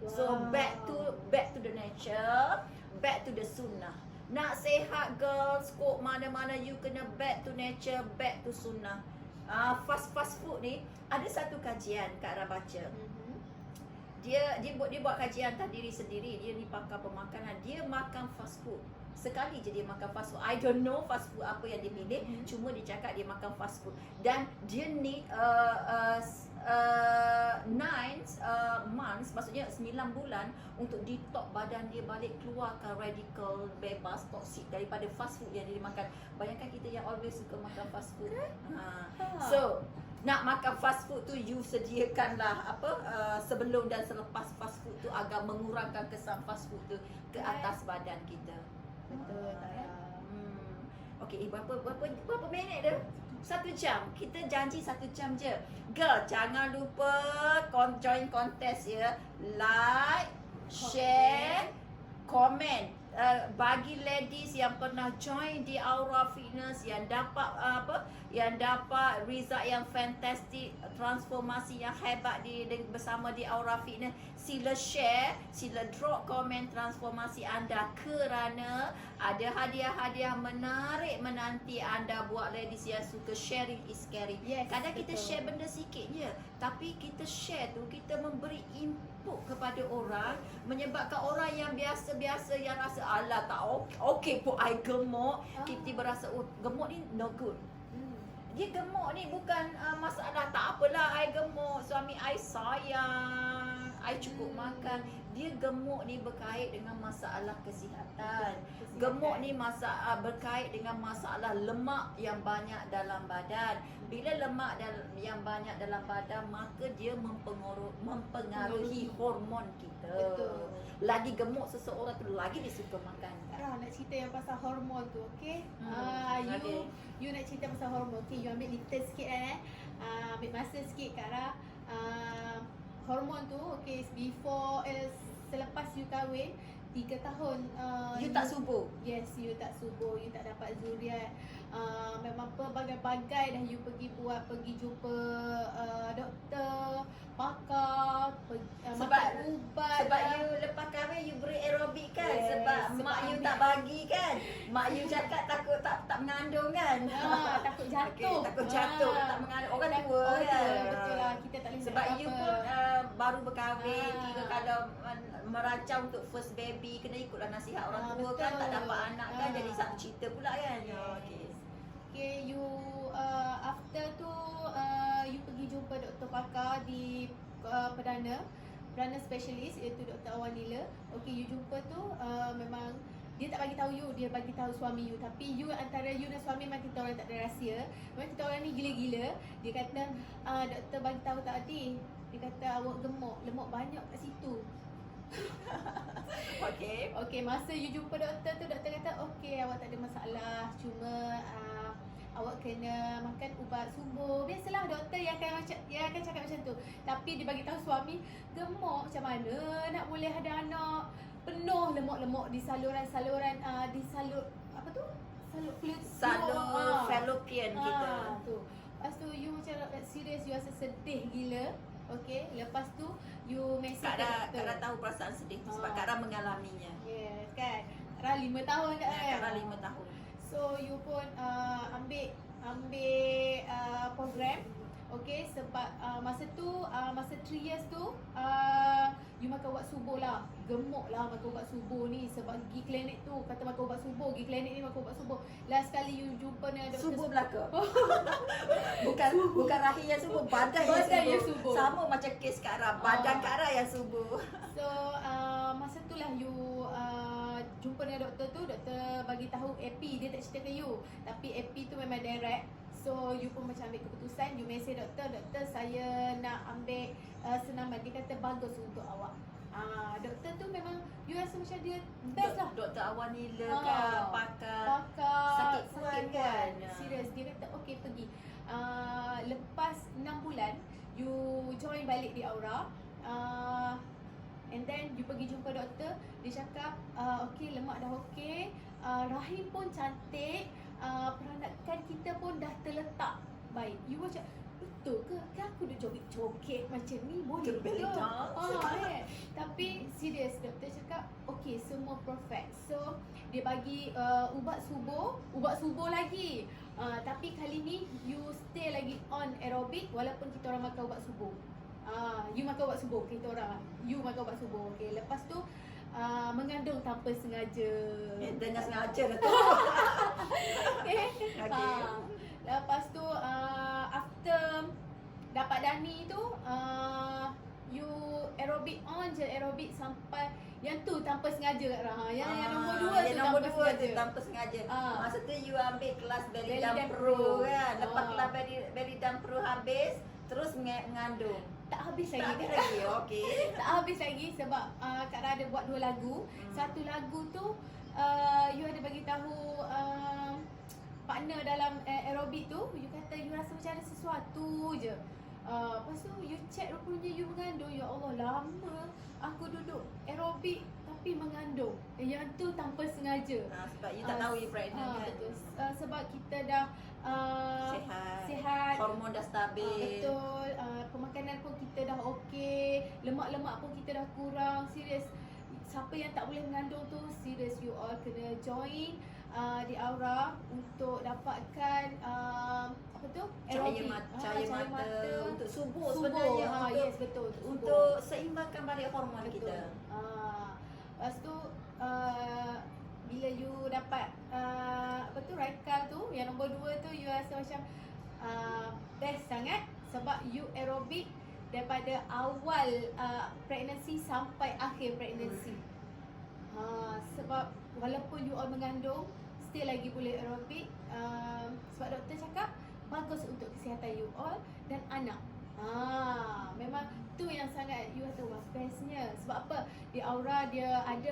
So back to the nature, back to the sunnah. Nak sehat girls, kok mana-mana you kena back to nature, back to sunnah. Fast food ni ada satu kajian Kak Ra baca. Dia buat kajian atas diri sendiri. Dia ni pakar pemakanan. Dia makan fast food. Sekali je dia makan fast food. I don't know fast food apa yang dia pilih. Cuma dia cakap dia makan fast food. Dan dia need 9 months, maksudnya 9 bulan untuk detox badan dia balik, keluarkan radikal bebas toksik daripada fast food yang dia makan. Bayangkan kita yang always suka makan fast food. So nak makan fast food tu you sediakanlah sebelum dan selepas fast food tu agar mengurangkan kesan fast food tu ke atas badan kita. Betul. Okey, berapa minit dah? 1 jam. Kita janji 1 jam je. Girl, jangan lupa join kontes ya. Like, share, komen. Bagi ladies yang pernah join di Aura Fitness, yang dapat yang dapat result yang fantastic, transformasi yang hebat bersama di Aura Fitness, sila share, sila drop komen transformasi anda kerana ada hadiah-hadiah menarik menanti anda buat ladies yang suka sharing is caring. Kadang kita share benda sikit je, tapi kita share tu kita memberi input kepada orang, menyebabkan orang yang biasa-biasa yang rasa alah tak okey pun I gemuk, tiba-tiba rasa gemuk ni no good. Dia gemuk ni bukan masalah, tak apalah I gemuk, suami I sayang, I cukup makan. Dia gemuk ni berkait dengan masalah kesihatan. Gemuk ni berkait dengan masalah lemak yang banyak dalam badan. Bila lemak yang banyak dalam badan, maka dia mempengaruhi hormon kita. Betul. Lagi gemuk seseorang tu, lagi dia suka makan. Kak nak cerita yang pasal hormon tu, okey? Okay. You nak cerita pasal hormon, okey? You ambil little sikit ambil masa sikit Kak Ra. Hormon tu, okey, selepas you kahwin 3 tahun You tak subur. Yes, you tak subur, you tak dapat zuriat. Memang pelbagai-bagai dah you pergi jumpa doktor, pakar, makan ubat. Sebab you lepas kahwin you beri aerobik kan? Yes, sebab mak you ambil- tak bagi kan? Mak you cakap takut tak mengandung kan? Takut jatuh. Okey, takut jatuh, tak mengandung. Orang tua kan? Betul lah, kita tak boleh Sebab nak you apa. pun baru berkahwin, kira Ah. kalau merancang untuk first baby, kena ikutlah nasihat orang tua betul. kan? Tak dapat anak kan? Ah. Jadi satu cerita pula kan? Yes. Okey. Okay, you after tu you pergi jumpa doktor pakar di Perdana specialist, iaitu Dr. Awanila. Okay, you jumpa tu memang dia tak bagi tahu you, dia bagi tahu suami you. Tapi you, antara you dan suami memang kita orang tak ada rahsia. Memang kita orang ni gila-gila. Dia kata doktor bagi tahu tadi, dia kata awak gemuk, lemak banyak kat situ. Okey. Okay, masa you jumpa doktor tu, doktor kata okay, awak tak ada masalah, cuma awak kena makan ubat subur. Biasalah doktor yang akan cakap macam tu. Tapi dia bagi tahu suami, gemuk macam mana nak boleh ada anak, penuh lemak-lemak di saluran di salur apa tu? Salur fallopian kita. Tu. Lepas tu you macam serius, you rasa sedih gila. Okay, lepas tu you message Kak doktor. Ra tahu perasaan sedih tu sebab Kak Ra mengalaminya. Yes, kan? Kak Ra 5 tahun kan? Kak Ra 5 tahun. So you pun ambil program. Okay, sebab masa 3 years tu you makan ubat subur lah. Gemuk lah makan ubat subur ni. Sebab pergi klinik tu kata makan ubat subur, pergi klinik ni makan ubat subur. Last kali you jumpa dengan doktor Subur belaka. bukan rahim yang subur, badan yang subur. Sama macam kes Kak Ra, badan Kak Ra yang subur. So masa tu lah you jumpa dengan doktor tu, doktor bagi tahu AP, dia tak cerita ke you. Tapi AP tu memang direct. So you pun macam ambil keputusan, you message doktor, doktor saya nak ambil senaman. Dia kata bagus untuk awak. Doktor tu memang you rasa macam dia best lah. Doktor Awanila kan, pakar Pakar sakit puan kan. Serius, dia kata okey pergi. Lepas 6 bulan you join balik di Aura. And then you pergi jumpa doktor, dia cakap okey, lemak dah okey, rahim pun cantik, peranakan kita pun dah terletak baik. You macam betul ke? Kan aku duk joget-joget macam ni boleh ke? Tapi serius, doktor cakap okey, semua perfect. So dia bagi ubat subur lagi. Tapi kali ni you stay lagi on aerobic walaupun kita orang makan ubat subur. You makan ubat subur, kita orang you makan ubat subur. Okey, lepas tu mengandung tanpa sengaja. Dengan sengaja lah tu. Okay. Okey. Lepas tu after dapat Dani tu you aerobic on je, aerobic sampai yang tu tanpa sengaja Kak Ra. Yang nombor 2 tu nombor tanpa 2 tu sengaja. tanpa sengaja. Masa tu you ambil kelas Belly Belly Dan Dan Pro Pro. kan. Lepas kelas Belly Dan Pro habis, terus mengandung. Tak habis Tak lagi. habis lagi. Okey. Tak habis lagi sebab Kak Ra ada buat 2 lagu. Satu lagu tu you ada bagi tahu partner dalam aerobik tu, you kata you rasa macam ada sesuatu je. Lepas tu you check rupanya you mengandung. Ya Allah, lama aku duduk aerobik tapi mengandung. Yang tu tanpa sengaja. Sebab you tak tahu you pregnant kan. Betul. Sebab kita dah sihat. Hormon dah stabil. Betul. Pemakanan pun kita dah okey. Lemak-lemak pun kita dah kurang. Serius. Siapa yang tak boleh mengandung tu, serius you all kena join di Aura untuk dapatkan apa tu? Cahaya mata untuk subur sebenarnya. Yes, betul. Untuk seimbangkan balik hormon betul. kita. Lepas tu bila you dapat apa tu Raikal tu, yang nombor 2 tu, you rasa macam best sangat sebab you aerobik daripada awal pregnancy sampai akhir pregnancy. Sebab walaupun you all mengandung, still lagi boleh aerobik. Sebab doktor cakap bagus untuk kesihatan you all dan anak. Memang tu yang sangat you kata wah bestnya. Sebab apa? Di Aura dia ada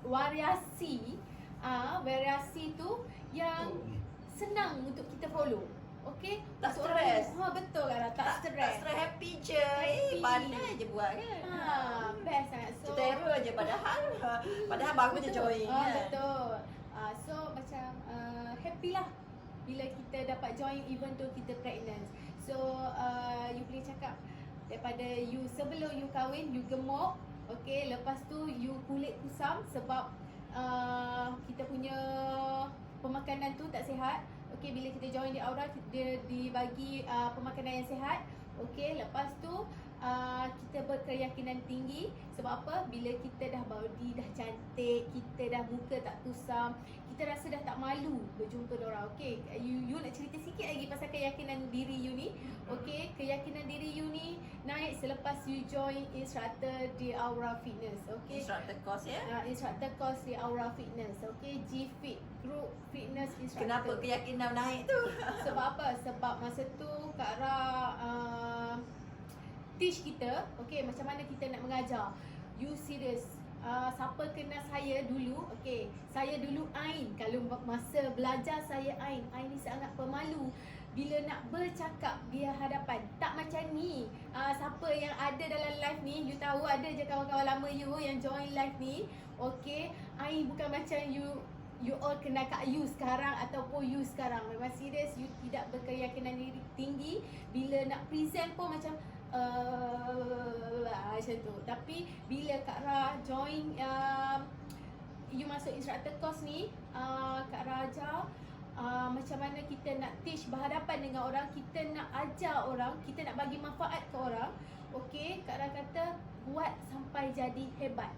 variasi. Variasi tu yang senang untuk kita follow. Okey? Tak Untuk stres. orang- betul Lara, tak Tak stres. stres, happy je. Happy. Pandai je buat kan. Best sangat. So Kita error je padahal bagus je join kan. betul. So macam happy lah bila kita dapat join even though kita pregnant. So you boleh cakap daripada you sebelum you kahwin you gemuk, okay, lepas tu you kulit kusam sebab kita punya pemakanan tu tak sihat. Okay, bila kita join di Aura dia dibagi pemakanan yang sihat. Okay, lepas tu kita berkeyakinan tinggi. Sebab apa? Bila kita dah body dah cantik, kita dah muka tak kusam, kita rasa dah tak malu berjumpa diorang. Okay, you nak cerita sikit lagi pasal keyakinan diri you ni. Okay, keyakinan diri you ni naik selepas you join instructor di Aura Fitness. Okay, Instructor course ya. instructor course di Aura Fitness. Okay, G-Fit Group Fitness Instructor. Kenapa keyakinan naik tu? Sebab apa? Sebab masa tu Kak Ra teach kita, okay, macam mana kita nak mengajar. You serious. Siapa kenal saya dulu, okay, saya dulu Ain. Kalau masa belajar saya Ain ni sangat pemalu bila nak bercakap di hadapan. Tak macam ni. Siapa yang ada dalam live ni, you tahu ada je kawan-kawan lama you yang join live ni. Okay, Ain bukan macam you all kenal Kak You sekarang ataupun you sekarang. Memang serius, you tidak berkeyakinan diri tinggi. Bila nak present pun macam macam tu. Tapi bila Kak Ra join you masuk instructor course ni, Kak Ra ajar macam mana kita nak teach berhadapan dengan orang, kita nak ajar orang, kita nak bagi manfaat ke orang. Okay, Kak Ra kata buat sampai jadi hebat.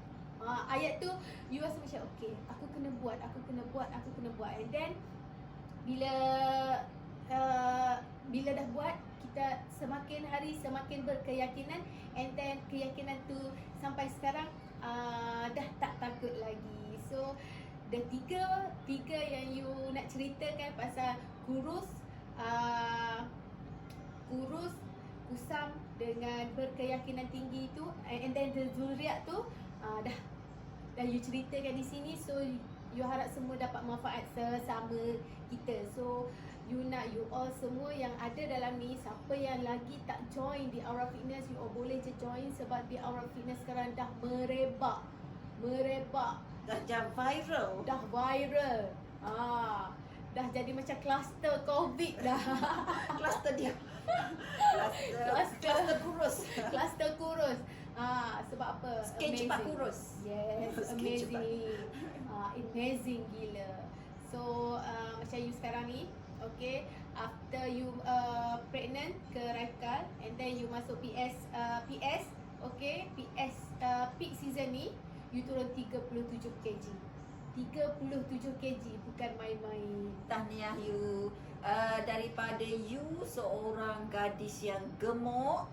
Ayat tu you rasa macam okay, aku kena buat. And then bila dah buat, kita semakin hari semakin berkeyakinan, and then keyakinan tu sampai sekarang dah tak takut lagi. So the tiga yang you nak ceritakan pasal kurus, kusam dengan berkeyakinan tinggi tu, and then the zuriat tu dah you ceritakan di sini. So you harap semua dapat manfaat sesama kita. So you nak you all semua yang ada dalam ni, siapa yang lagi tak join di Aura Fitness, you all boleh je join. Sebab di Aura Fitness sekarang dah merebak, Dah jam viral. dah viral. Dah jadi macam kluster COVID dah. Kluster dia. Kluster. Kluster kurus. Kluster kurus. Sebab apa? Sikit cepat kurus. Yes, Sikit cepat. amazing gila. So macam you sekarang ni, okay, after you pregnant ke Raikal, and then you masuk PS, okay, PS peak season ni, you turun 37 kg. 37 kg bukan main-main. Tahniah you. Daripada you seorang gadis yang gemuk,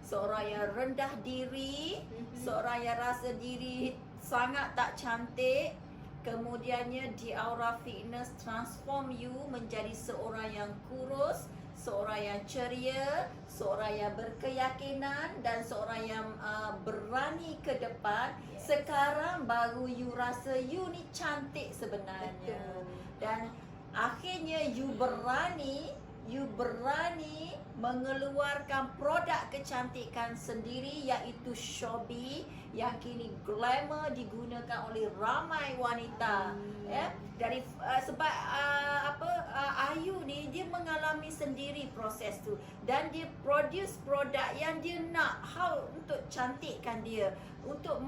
seorang yang rendah diri, seorang yang rasa diri sangat tak cantik, kemudiannya di Aura Fitness transform you menjadi seorang yang kurus, seorang yang ceria, seorang yang berkeyakinan, dan seorang yang berani ke depan. Sekarang baru you rasa you ni cantik sebenarnya. Betul. Dan akhirnya you berani mengeluarkan produk kecantikan sendiri, iaitu Shobi, yang kini glamour digunakan oleh ramai wanita. Ya, dari sebab Ayu ni dia mengalami sendiri proses tu, dan dia produce produk yang dia nak untuk cantikkan dia, untuk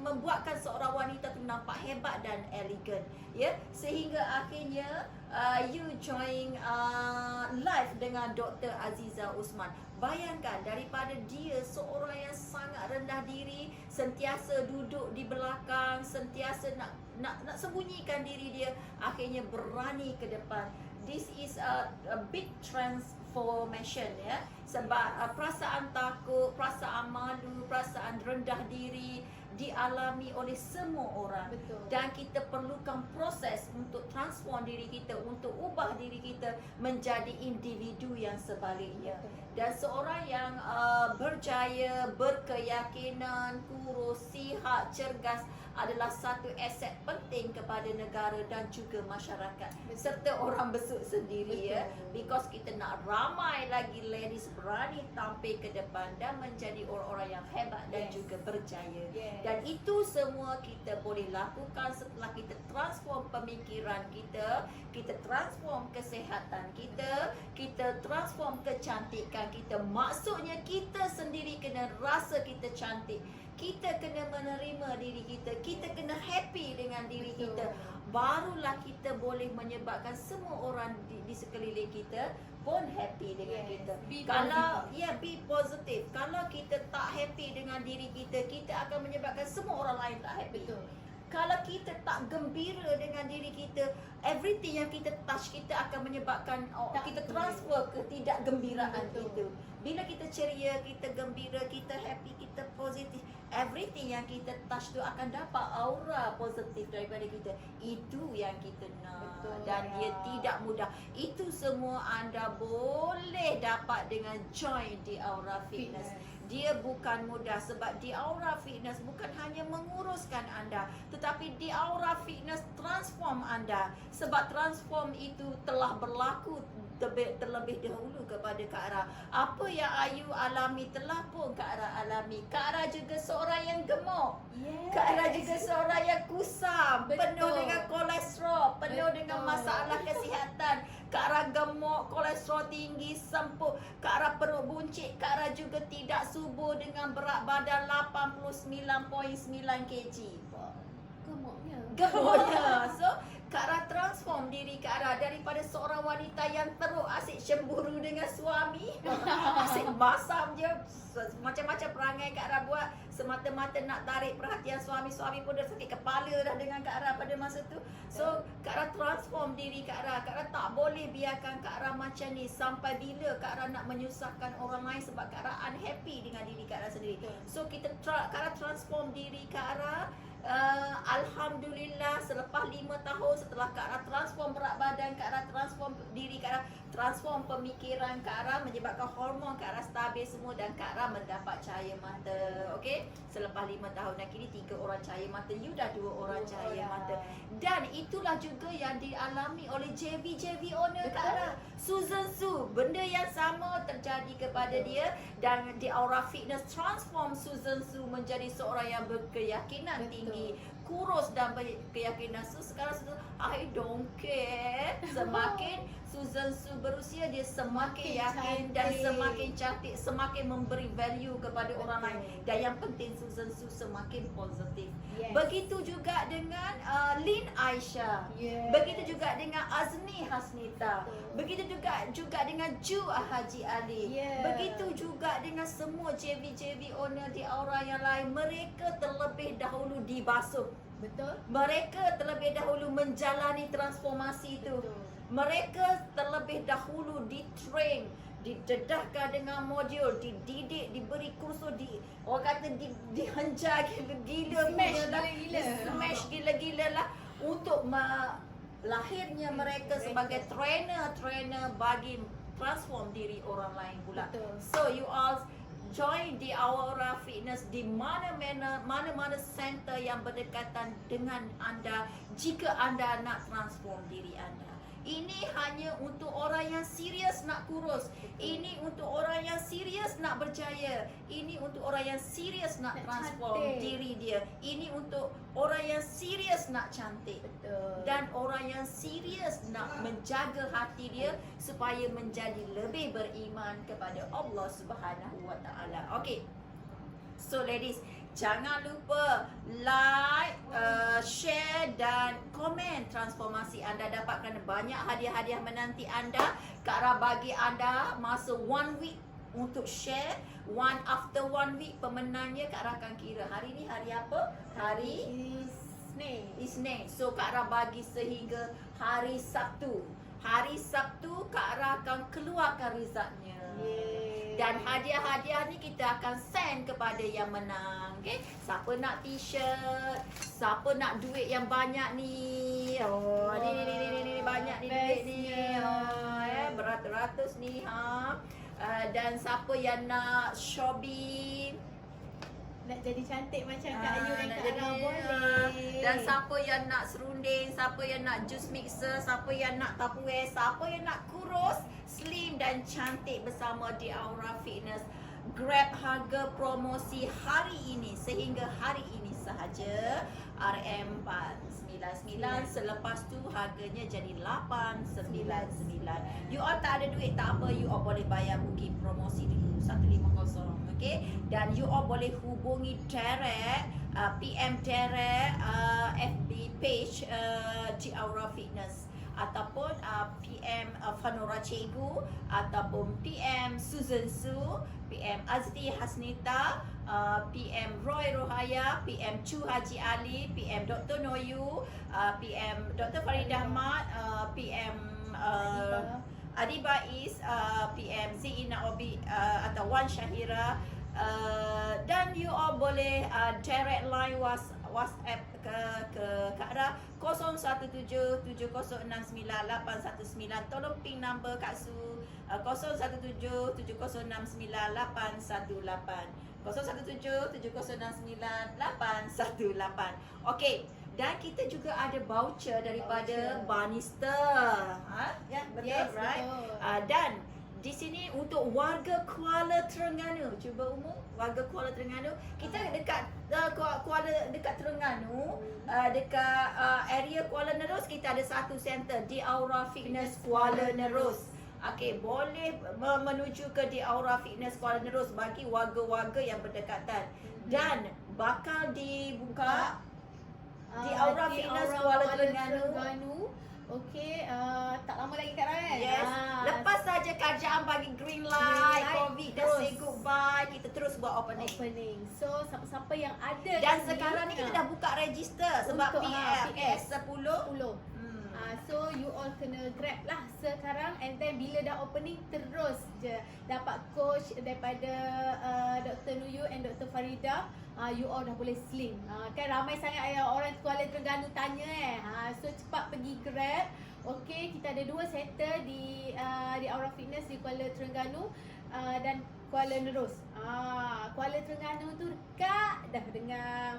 membuatkan seorang wanita tu nampak hebat dan elegan, ya, sehingga akhirnya you join live dengan Dr. Aziza Usman. Bayangkan, daripada dia seorang yang sangat rendah diri, sentiasa duduk di belakang, sentiasa nak sembunyikan diri dia, akhirnya berani ke depan. This is a big transformation, ya. Sebab perasaan takut, perasaan malu, perasaan rendah diri dialami oleh semua orang. Betul. Dan kita perlukan proses untuk transform diri kita, untuk ubah diri kita menjadi individu yang sebaliknya. Dan seorang yang berjaya, berkeyakinan, kurus, sihat, cergas adalah satu aset penting kepada negara dan juga masyarakat. Serta orang besut sendiri ya. Because kita nak ramai lagi ladies berani tampil ke depan dan menjadi orang-orang yang hebat dan juga berjaya. Dan itu semua kita boleh lakukan setelah kita transform pemikiran kita, kita transform kesihatan kita, kita transform kecantikan kita. Maksudnya kita sendiri kena rasa kita cantik. Kita kena menerima diri kita. Kita kena happy dengan diri kita. Barulah kita boleh menyebabkan semua orang di sekeliling kita pun happy dengan kita. Kalau be positive. Kalau kita tak happy dengan diri kita, kita akan menyebabkan semua orang lain tak happy. Kalau kita tak gembira dengan diri kita, everything yang kita touch kita akan menyebabkan kita transfer ke tidak gembiraan itu. Bila kita ceria, kita gembira, kita happy, kita positif, everything yang kita touch tu akan dapat aura positif daripada kita. Itu yang kita nak. Dan dia tidak mudah. Itu semua anda boleh dapat dengan join di Aura Fitness. Dia bukan mudah sebab di Aura Fitness bukan hanya menguruskan anda, tetapi di Aura Fitness transform anda. Sebab transform itu telah berlaku terlebih dahulu kepada Kak Ara. Apa yang Ayu alami telah pun Kak Ara alami. Kak Ara juga seorang yang gemuk. Kak Ara juga seorang yang kusam, penuh dengan kolesterol, penuh dengan masalah kesihatan. Kak Ara gemuk, kolesterol tinggi, semput. Kak Ara perut buncit. Kak Ara juga tidak subur dengan berat badan 89.9 kg. Gemuknya. So, Kak Ara transform diri Kak Ara daripada seorang wanita yang teruk asyik cemburu dengan suami, asyik masam je, macam-macam perangai Kak Ara buat semata-mata nak tarik perhatian suami. Suami pun dah sakit kepala dah dengan Kak Ara pada masa tu. So Kak Ara transform diri Kak Ara. Kak Ara tak boleh biarkan Kak Ara macam ni. Sampai bila Kak Ara nak menyusahkan orang lain sebab Kak Ara unhappy dengan diri Kak Ara sendiri. So Kak Ara transform diri Kak Ara. Alhamdulillah selepas 5 tahun setelah Kak Ara transform berat badan, Kak Ara transform diri Kak Ara, transform pemikiran Kak Ara, menyebabkan hormon Kak Ara stabil semua dan Kak Ara mendapat cahaya mata. Okey, selepas 5 tahun dan kini 3 orang cahaya mata, you dah 2 orang cahaya mata. Dan itulah juga yang dialami oleh JV owner Kak Ara, Susan Su. Benda yang sama terjadi kepada dia dan di Aura Fitness transform Susan Su menjadi seorang yang berkeyakinan tinggi, kurus dan berkeyakinan. So sekarang I don't care. Semakin Susan Su berusia, dia semakin yakin dan semakin cantik, semakin memberi value kepada orang lain. Dan yang penting Susan Su semakin positif. Begitu juga dengan Lin Aisyah. Begitu juga dengan Azni Hasnita. Begitu juga dengan Ju Haji Ali. Begitu juga dengan semua JV owner di Aura yang lain. Mereka terlebih dahulu dibasuh. Mereka terlebih dahulu menjalani transformasi itu. Mereka terlebih dahulu di-train, didedahkan dengan modul, dididik, diberi kursus, orang kata dihanjar gila-gila, smash gila-gila lah untuk lahirnya mereka sebagai trainer bagi transform diri orang lain pula. So you all join di Aura Fitness di mana-mana center yang berdekatan dengan anda jika anda nak transform diri anda. Ini hanya untuk orang yang serius nak kurus. Ini untuk orang yang serius nak berjaya. Ini untuk orang yang serius nak transform diri dia. Ini untuk orang yang serius nak cantik. Dan orang yang serius nak menjaga hati dia supaya menjadi lebih beriman kepada Allah Subhanahu Wa Taala. Okay. So ladies, jangan lupa like, share dan komen transformasi anda. Dapatkan banyak hadiah-hadiah menanti anda. Kak Ara bagi anda masa 1 week untuk share. After 1 week pemenangnya Kak Ara akan kira. Hari ni hari apa? Hari Isnin. So Kak Ara bagi sehingga hari Sabtu. Hari Sabtu Kak Ara akan keluarkan resultnya. Dan hadiah-hadiah ni kita akan send kepada yang menang. Okay? Siapa nak t-shirt, siapa nak duit yang banyak ni. Oh, ni banyak ni duit ni. Beratus-ratus ni dan siapa yang nak shopping, nak jadi cantik macam Kak Ayu dan Kak Ara boleh. Dan siapa yang nak serunding, siapa yang nak juice mixer, siapa yang nak Tupperware, siapa yang nak kurus, slim dan cantik bersama di Aura Fitness. Grab harga promosi hari ini sehingga hari ini sahaja RM499. Selepas tu harganya jadi RM899. You all tak ada duit tak apa, you all boleh bayar booking promosi dulu 150. Okay, dan you all boleh hubungi direct PM direct FB page di Aura Fitness ataupun PM Fanora Cikgu ataupun PM Susan Su, PM Azli Hasnita, PM Roy Rohaya, PM Chu Haji Ali, PM Dr. Noyu, PM Dr. Faridah Ahmad, PM Adi Baiz, PM Zina Obi atau Wan Syahira, dan you all boleh direct line WhatsApp ke Kak Ra 0177069819. Tolong ping number Kak Su 0177069818. 0177069818. Okey. Dan kita juga ada voucher daripada Bannister. Ya, betul, Yes, right? betul. Dan di sini untuk warga Kuala Terengganu, cuba umum warga Kuala Terengganu, kita dekat dekat Terengganu, dekat area Kuala Nerus, kita ada satu center di Aura Fitness Kuala Nerus. Okey, boleh menuju ke di Aura Fitness Kuala Nerus bagi warga-warga yang berdekatan. Dan bakal dibuka di Aura Fitness Kuala Terengganu. Okey, tak lama lagi Kak Ra kan? Yes. Lepas saja kerajaan bagi green light, COVID dah say goodbye, kita terus buat opening. So siapa-siapa yang ada Dan di sini, sekarang ni kita dah buka register sebab Untuk, PS 10. 10. So you all kena grab lah sekarang, and then bila dah opening terus je dapat coach daripada Dr. Nuyu and Dr. Farida. You all dah boleh slim. Kan ramai sangat orang Kuala Terengganu tanya so cepat pergi grab. Okey, kita ada 2 center di Aura Fitness di Kuala Terengganu dan Kuala Nerus. Kuala Terengganu tu dekat dah dengan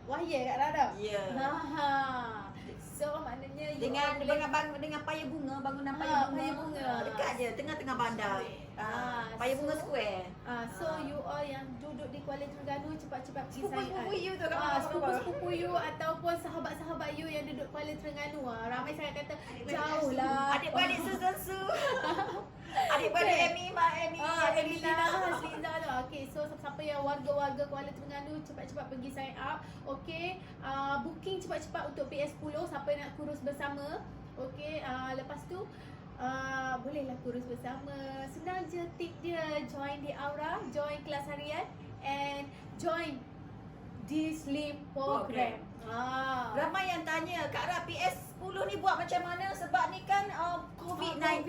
Wahya Kak Ra dah. Ya. So maknanya you Dengan all boleh dengan paya bunga, bangunan paya bunga. Paya Bunga. Dekat je tengah-tengah bandar. Paya bunga square. So you all yang duduk di Kuala Terengganu cepat-cepat pergi Sepupu you tu kan? sepupu you ataupun sahabat-sahabat you yang duduk Kuala Terengganu. Ramai sangat kata jauh lah. Adik-beradik Susan Su. Adik-beradik Amy Emilina Hasliza tu. Okay, so siapa yang warga-warga Kuala Terengganu cepat-cepat pergi sign up. Okay, booking cepat-cepat untuk PS10 siapa nak kurus bersama. Okay, lepas tu bolehlah kurus bersama. Senang je, tip dia join di Aura, join kelas harian and join di Slim Program. Ramai yang tanya, Kak Ra, PS10 ni buat macam mana sebab ni kan COVID-19.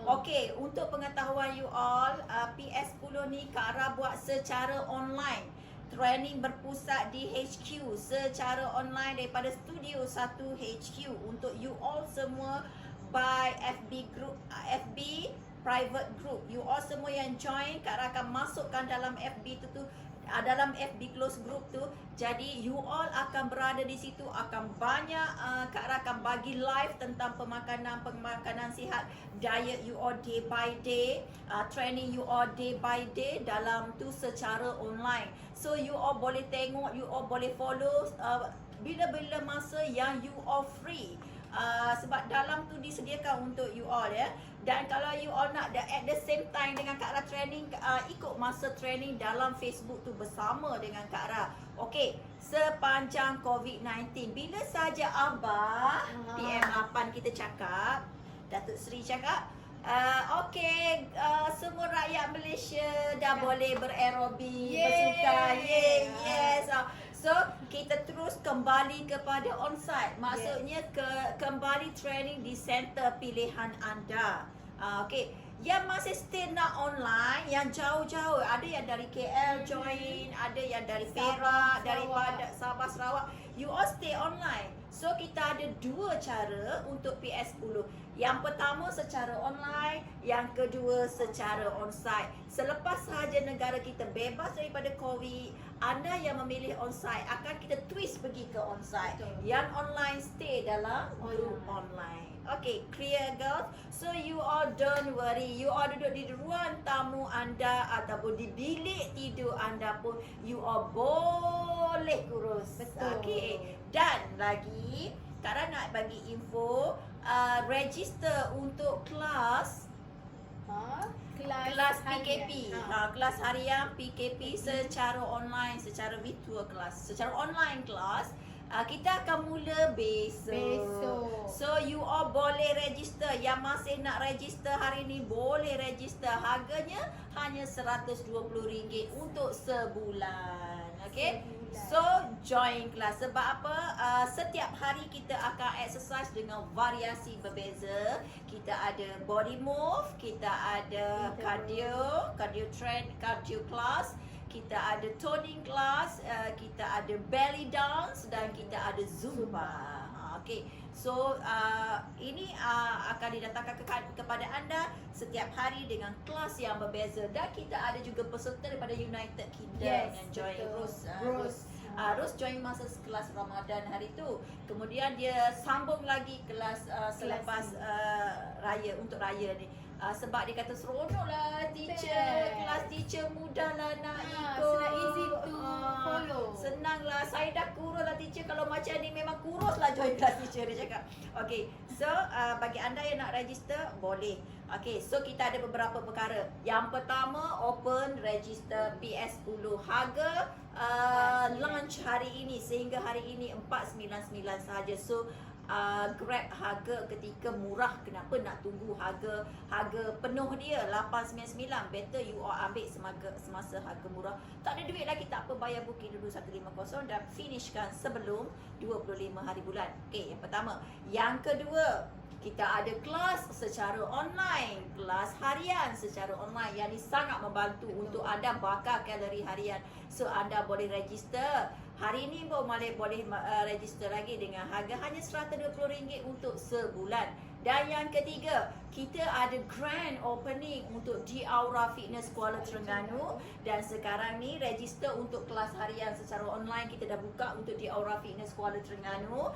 Okey, untuk pengetahuan you all, PS10 ni Kak Ra buat secara online. Training berpusat di HQ secara online daripada Studio 1 HQ untuk you all semua by FB group, FB private group. You all semua yang join, Kak Ra akan masukkan dalam FB tu dalam FB close group tu. Jadi you all akan berada di situ, akan banyak Kak Ra akan bagi live tentang pemakanan sihat, diet you all day by day, training you all day by day dalam tu secara online. So you all boleh tengok, you all boleh follow bila-bila masa yang you all free. Sebab dalam tu disediakan untuk you all ya. Dan kalau you all nak at the same time dengan Kak Ra training, ikut masa training dalam Facebook tu bersama dengan Kak Ra. Okey, sepanjang COVID-19, bila saja Abah PM8 kita cakap, Datuk Seri cakap, okey, semua rakyat Malaysia dah boleh bererobik, bersukan. Yes. So, kita terus kembali kepada onsite. Maksudnya kembali training di center pilihan anda. Okey. Yang masih stay nak online, yang jauh-jauh, ada yang dari KL join, ada yang dari Perak, daripada Sabah, Sarawak, you all stay online. So kita ada dua cara untuk PS10. Yang pertama secara online, yang kedua secara onsite. Selepas sahaja negara kita bebas daripada COVID, anda yang memilih onsite akan kita twist pergi ke onsite. Betul. Yang online stay dalam group online. Okay, clear girls. So you all don't worry. You all duduk di ruang tamu anda ataupun di bilik tidur anda pun, you all boleh kurus. Betul. Okay. Dan lagi, Kak Ra nak bagi info, register untuk kelas kelas PKP, kelas harian PKP secara online, secara virtual kelas, secara online kelas. Kita akan mula besok. So you all boleh register. Yang masih nak register hari ni boleh register. Harganya hanya RM120 untuk sebulan. Okay. So join kelas. Sebab apa? Setiap hari kita akan exercise dengan variasi berbeza. Kita ada body move, kita ada cardio class, kita ada toning class, kita ada belly dance dan kita ada zumba. Okay. So ini akan didatangkan kepada anda setiap hari dengan kelas yang berbeza. Dan kita ada juga peserta daripada United Kingdom yang join. Rose join masa kelas Ramadan hari tu. Kemudian dia sambung lagi kelas selepas raya, untuk raya ni. Sebab dia kata seronok lah kelas teacher mudah lah nak ikut. Senang, easy to follow. Senang lah, saya dah kurus lah teacher. Kalau macam ni memang kurus lah join kelas teacher, dia cakap. Okay, so bagi anda yang nak register, boleh. Okay, so kita ada beberapa perkara. Yang pertama, open register PS10. Harga launch hari ini, sehingga hari ini 499 sahaja. So Grab harga ketika murah. Kenapa nak tunggu harga penuh dia 899? Better you all ambil semasa harga murah. Tak ada duit lagi, tak apa, bayar booking dulu 150 dan finishkan sebelum 25 hari bulan. Okay, yang pertama. Yang kedua, kita ada kelas secara online, kelas harian secara online. Yang ini sangat membantu untuk anda bakar kalori harian. So anda boleh register. Hari ini boleh register lagi dengan harga hanya RM120 untuk sebulan. Dan yang ketiga, kita ada grand opening untuk di Aura Fitness Kuala Terengganu. Dan sekarang ni register untuk kelas harian secara online kita dah buka untuk di Aura Fitness Kuala Terengganu.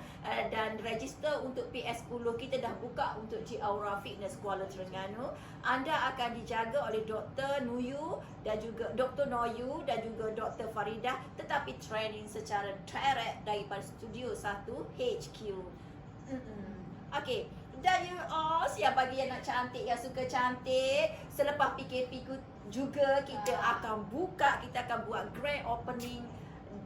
Dan register untuk PS10 kita dah buka untuk di Aura Fitness Kuala Terengganu. Anda akan dijaga oleh Dr. Nuyu dan juga Dr. Noyu dan juga Dr. Faridah, tetapi training secara direct daripada Studio 1 HQ. Okay. Dan you all, siap bagi yang nak cantik, yang suka cantik, selepas PKP juga kita akan buka, kita akan buat grand opening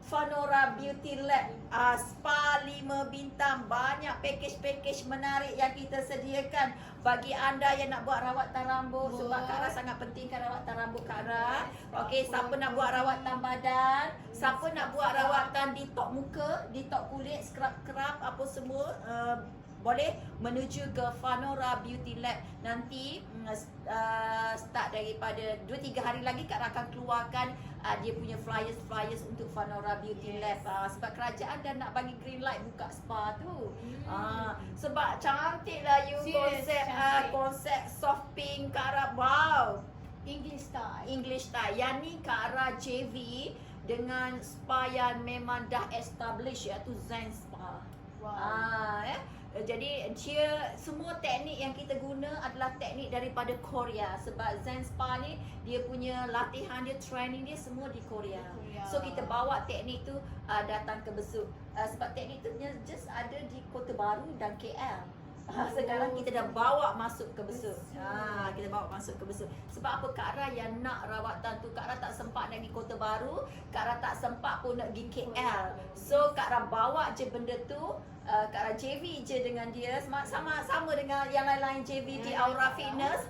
Fanora Beauty Lab, spa 5 bintang. Banyak package menarik yang kita sediakan bagi anda yang nak buat rawatan rambut. Sebab Kak Ra sangat pentingkan rawatan rambut Kak Ra. Okey, siapa nak buat rawatan badan, siapa nak buat rawatan detox muka, detox kulit, scrub apa semua, boleh menuju ke Fanora Beauty Lab. Nanti start daripada 2-3 hari lagi Kak Ra akan keluarkan dia punya flyers untuk Fanora Beauty Lab. Sebab kerajaan dah nak bagi green light buka spa tu. Sebab cantik lah you. Konsep soft pink Kak Ra. Wow, English style. Yang ni Kak Ra JV dengan spa yang memang dah established, iaitu Zen Spa. Jadi dia semua teknik yang kita guna adalah teknik daripada Korea. Sebab Zen Spa ni dia punya latihan dia, training dia semua di Korea. So kita bawa teknik tu datang ke Besut. Sebab teknik tu just ada di Kota Baru dan KL. Sekarang kita dah bawa masuk ke Besut. Kita bawa masuk ke Besut. Sebab apa? Kak Ra yang nak rawatan tu, Kak Ra tak sempat nak pergi Kota Baru, Kak Ra tak sempat pun nak pergi KL. So Kak Ra bawa je benda tu. Kak Ra JV je dengan dia, sama dengan yang lain-lain JV di Aura Fitness.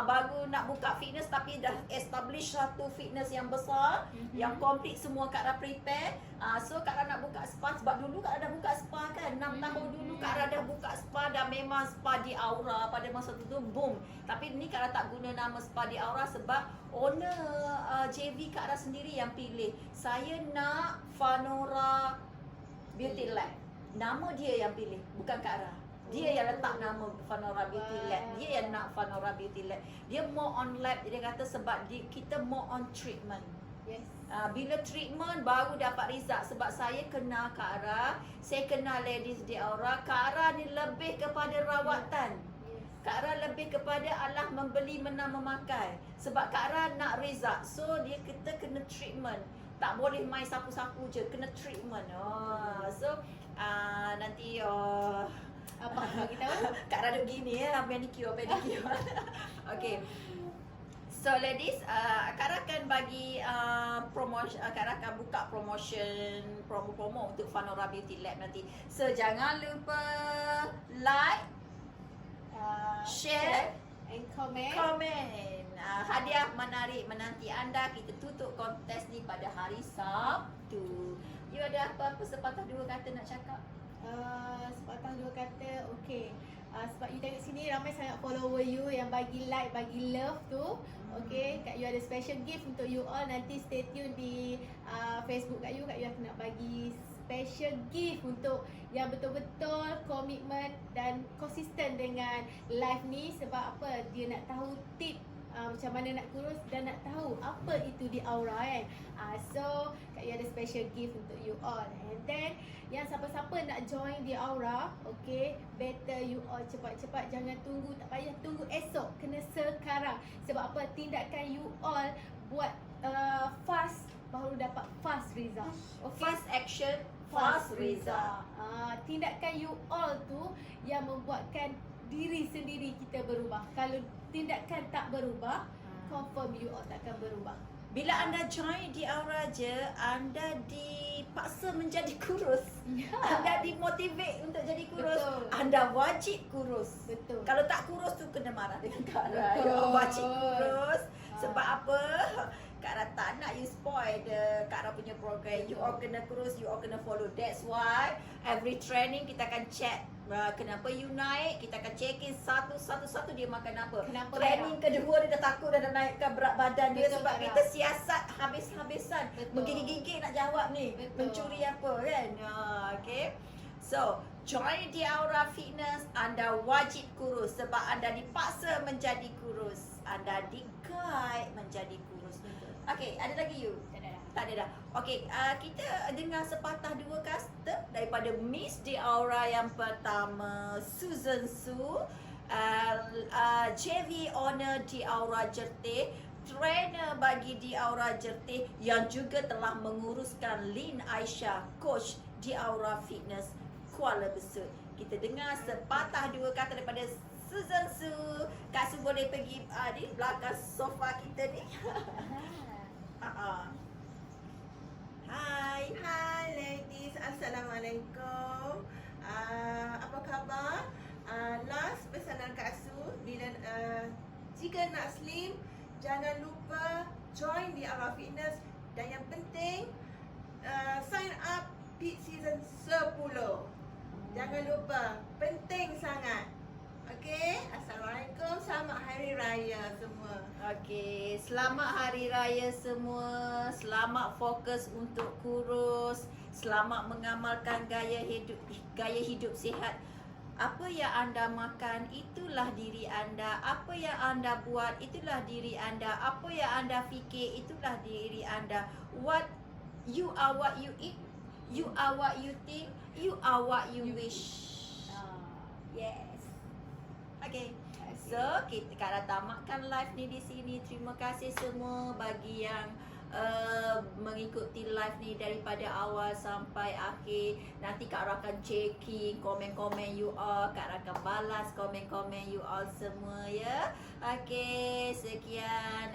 baru nak buka fitness tapi dah establish satu fitness yang besar, yang complete semua Kak Ra prepare. So Kak Ra nak buka spa sebab dulu Kak Ra dah buka spa kan. 6 tahun dulu Kak Ra dah buka spa, dah memang spa di Aura pada masa tu boom. Tapi ni Kak Ra tak guna nama spa di Aura sebab owner JV Kak Ra sendiri yang pilih. Saya nak Fanora Beauty Lab. Nama dia yang pilih, bukan Kak Ra. Dia yang letak nama Fanora Beauty Lab. Dia yang nak Fanora Beauty Lab. Dia more on lab, dia kata sebab kita more on treatment. Yes. Bila treatment baru dapat result. Sebab saya kenal Kak Ra, saya kenal Ladies di Aura. Kak Ra ni lebih kepada rawatan. Yes. Kak Ra lebih kepada alah membeli, menang, memakai. Sebab Kak Ra nak result. So kita kena treatment. Tak boleh main sapu-sapu je, kena treatment. So nanti Apa bagi tahu? Kak Ra duk gini ya, pedicure. Okay. So ladies, Kak Ra akan bagi promotion, Kak Ra akan buka promo untuk Fanora Beauty Lab nanti. So jangan lupa like, share, and comment. Hadiah menarik menanti anda. Kita tutup kontes ni pada hari Sabtu. You ada apa-apa sepatah dua kata nak cakap? Sepatah dua kata, okay. Sebab you tengok sini ramai sangat follower you yang bagi like, bagi love tu. Okay, Kak You ada special gift untuk you all. Nanti stay tune di Facebook Kak You akan nak bagi special gift untuk yang betul-betul komitmen dan konsisten dengan live ni. Sebab apa? Dia nak tahu tip macam mana nak kurus dan nak tahu apa itu di Aura kan. So Kak You ada special gift untuk you all. And then yang siapa-siapa nak join di Aura, okay, better you all cepat-cepat, jangan tunggu, tak payah tunggu esok, kena sekarang. Sebab apa? Tindakan you all buat fast baru dapat fast result. Okay? Fast action, fast result. Tindakan you all tu yang membuatkan diri sendiri kita berubah. Kalau tindakan tak berubah, confirm you all takkan berubah. Bila anda join di Aura je, anda dipaksa menjadi kurus. Anda dimotivate untuk jadi kurus. Betul. Anda wajib kurus. Betul. Kalau tak kurus tu kena marah dengan Kak Ra. Betul. You wajib kurus. Sebab apa? Kak Ra tak nak you spoil Kak Ra punya program. You all kena kurus, you all kena follow. That's why every training kita akan check kenapa you naik. Kita akan check in satu-satu dia makan apa. Kenapa Training kedua dia dah takut dah naikkan berat badan dia. Betul, Sebab Kak Ra. kita siasat habis-habisan. Betul. Menggigit-gigit nak jawab ni. Betul. Mencuri apa kan. Okay. So join di Aura Fitness. Anda wajib kurus sebab anda dipaksa menjadi kurus. Anda di-guide menjadi kurus. Okay, ada lagi you? Tak ada dah. Okay, kita dengar sepatah dua kata daripada Miss di Aura yang pertama, Susan Su, JV owner di Aura Jertih, trainer bagi di Aura Jertih yang juga telah menguruskan Lin Aisyah, coach di Aura Fitness Kuala Besut. Kita dengar sepatah dua kata daripada Susan Su. Kak Su boleh pergi di belakang sofa kita ni. Hai. Hai ladies, Assalamualaikum. Apa khabar? Last pesanan Kak Su, bila jika nak slim, jangan lupa join di Aura Fitness dan yang penting sign up peak season 10. Jangan lupa, penting sangat. Okey, Assalamualaikum, selamat hari raya semua. Okey, selamat hari raya semua. Selamat fokus untuk kurus. Selamat mengamalkan gaya hidup sihat. Apa yang anda makan, itulah diri anda. Apa yang anda buat, itulah diri anda. Apa yang anda fikir, itulah diri anda. You are what you eat. You are what you think. You are what you wish. Yes. Okay. So, kita Kak Ra tamatkan live ni di sini. Terima kasih semua bagi yang mengikuti live ni daripada awal sampai akhir. Nanti Kak Ra akan checking komen-komen you all. Kak Ra akan balas komen-komen you all semua ya. Okey, sekian.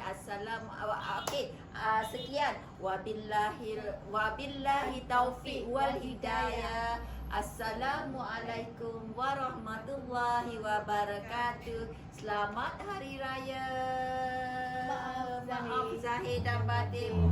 Sekian. Wabillahi taufiq wal hidayah. Assalamualaikum warahmatullahi wabarakatuh. Selamat Hari Raya. Maaf Maaf Zahir Zahir dan batin.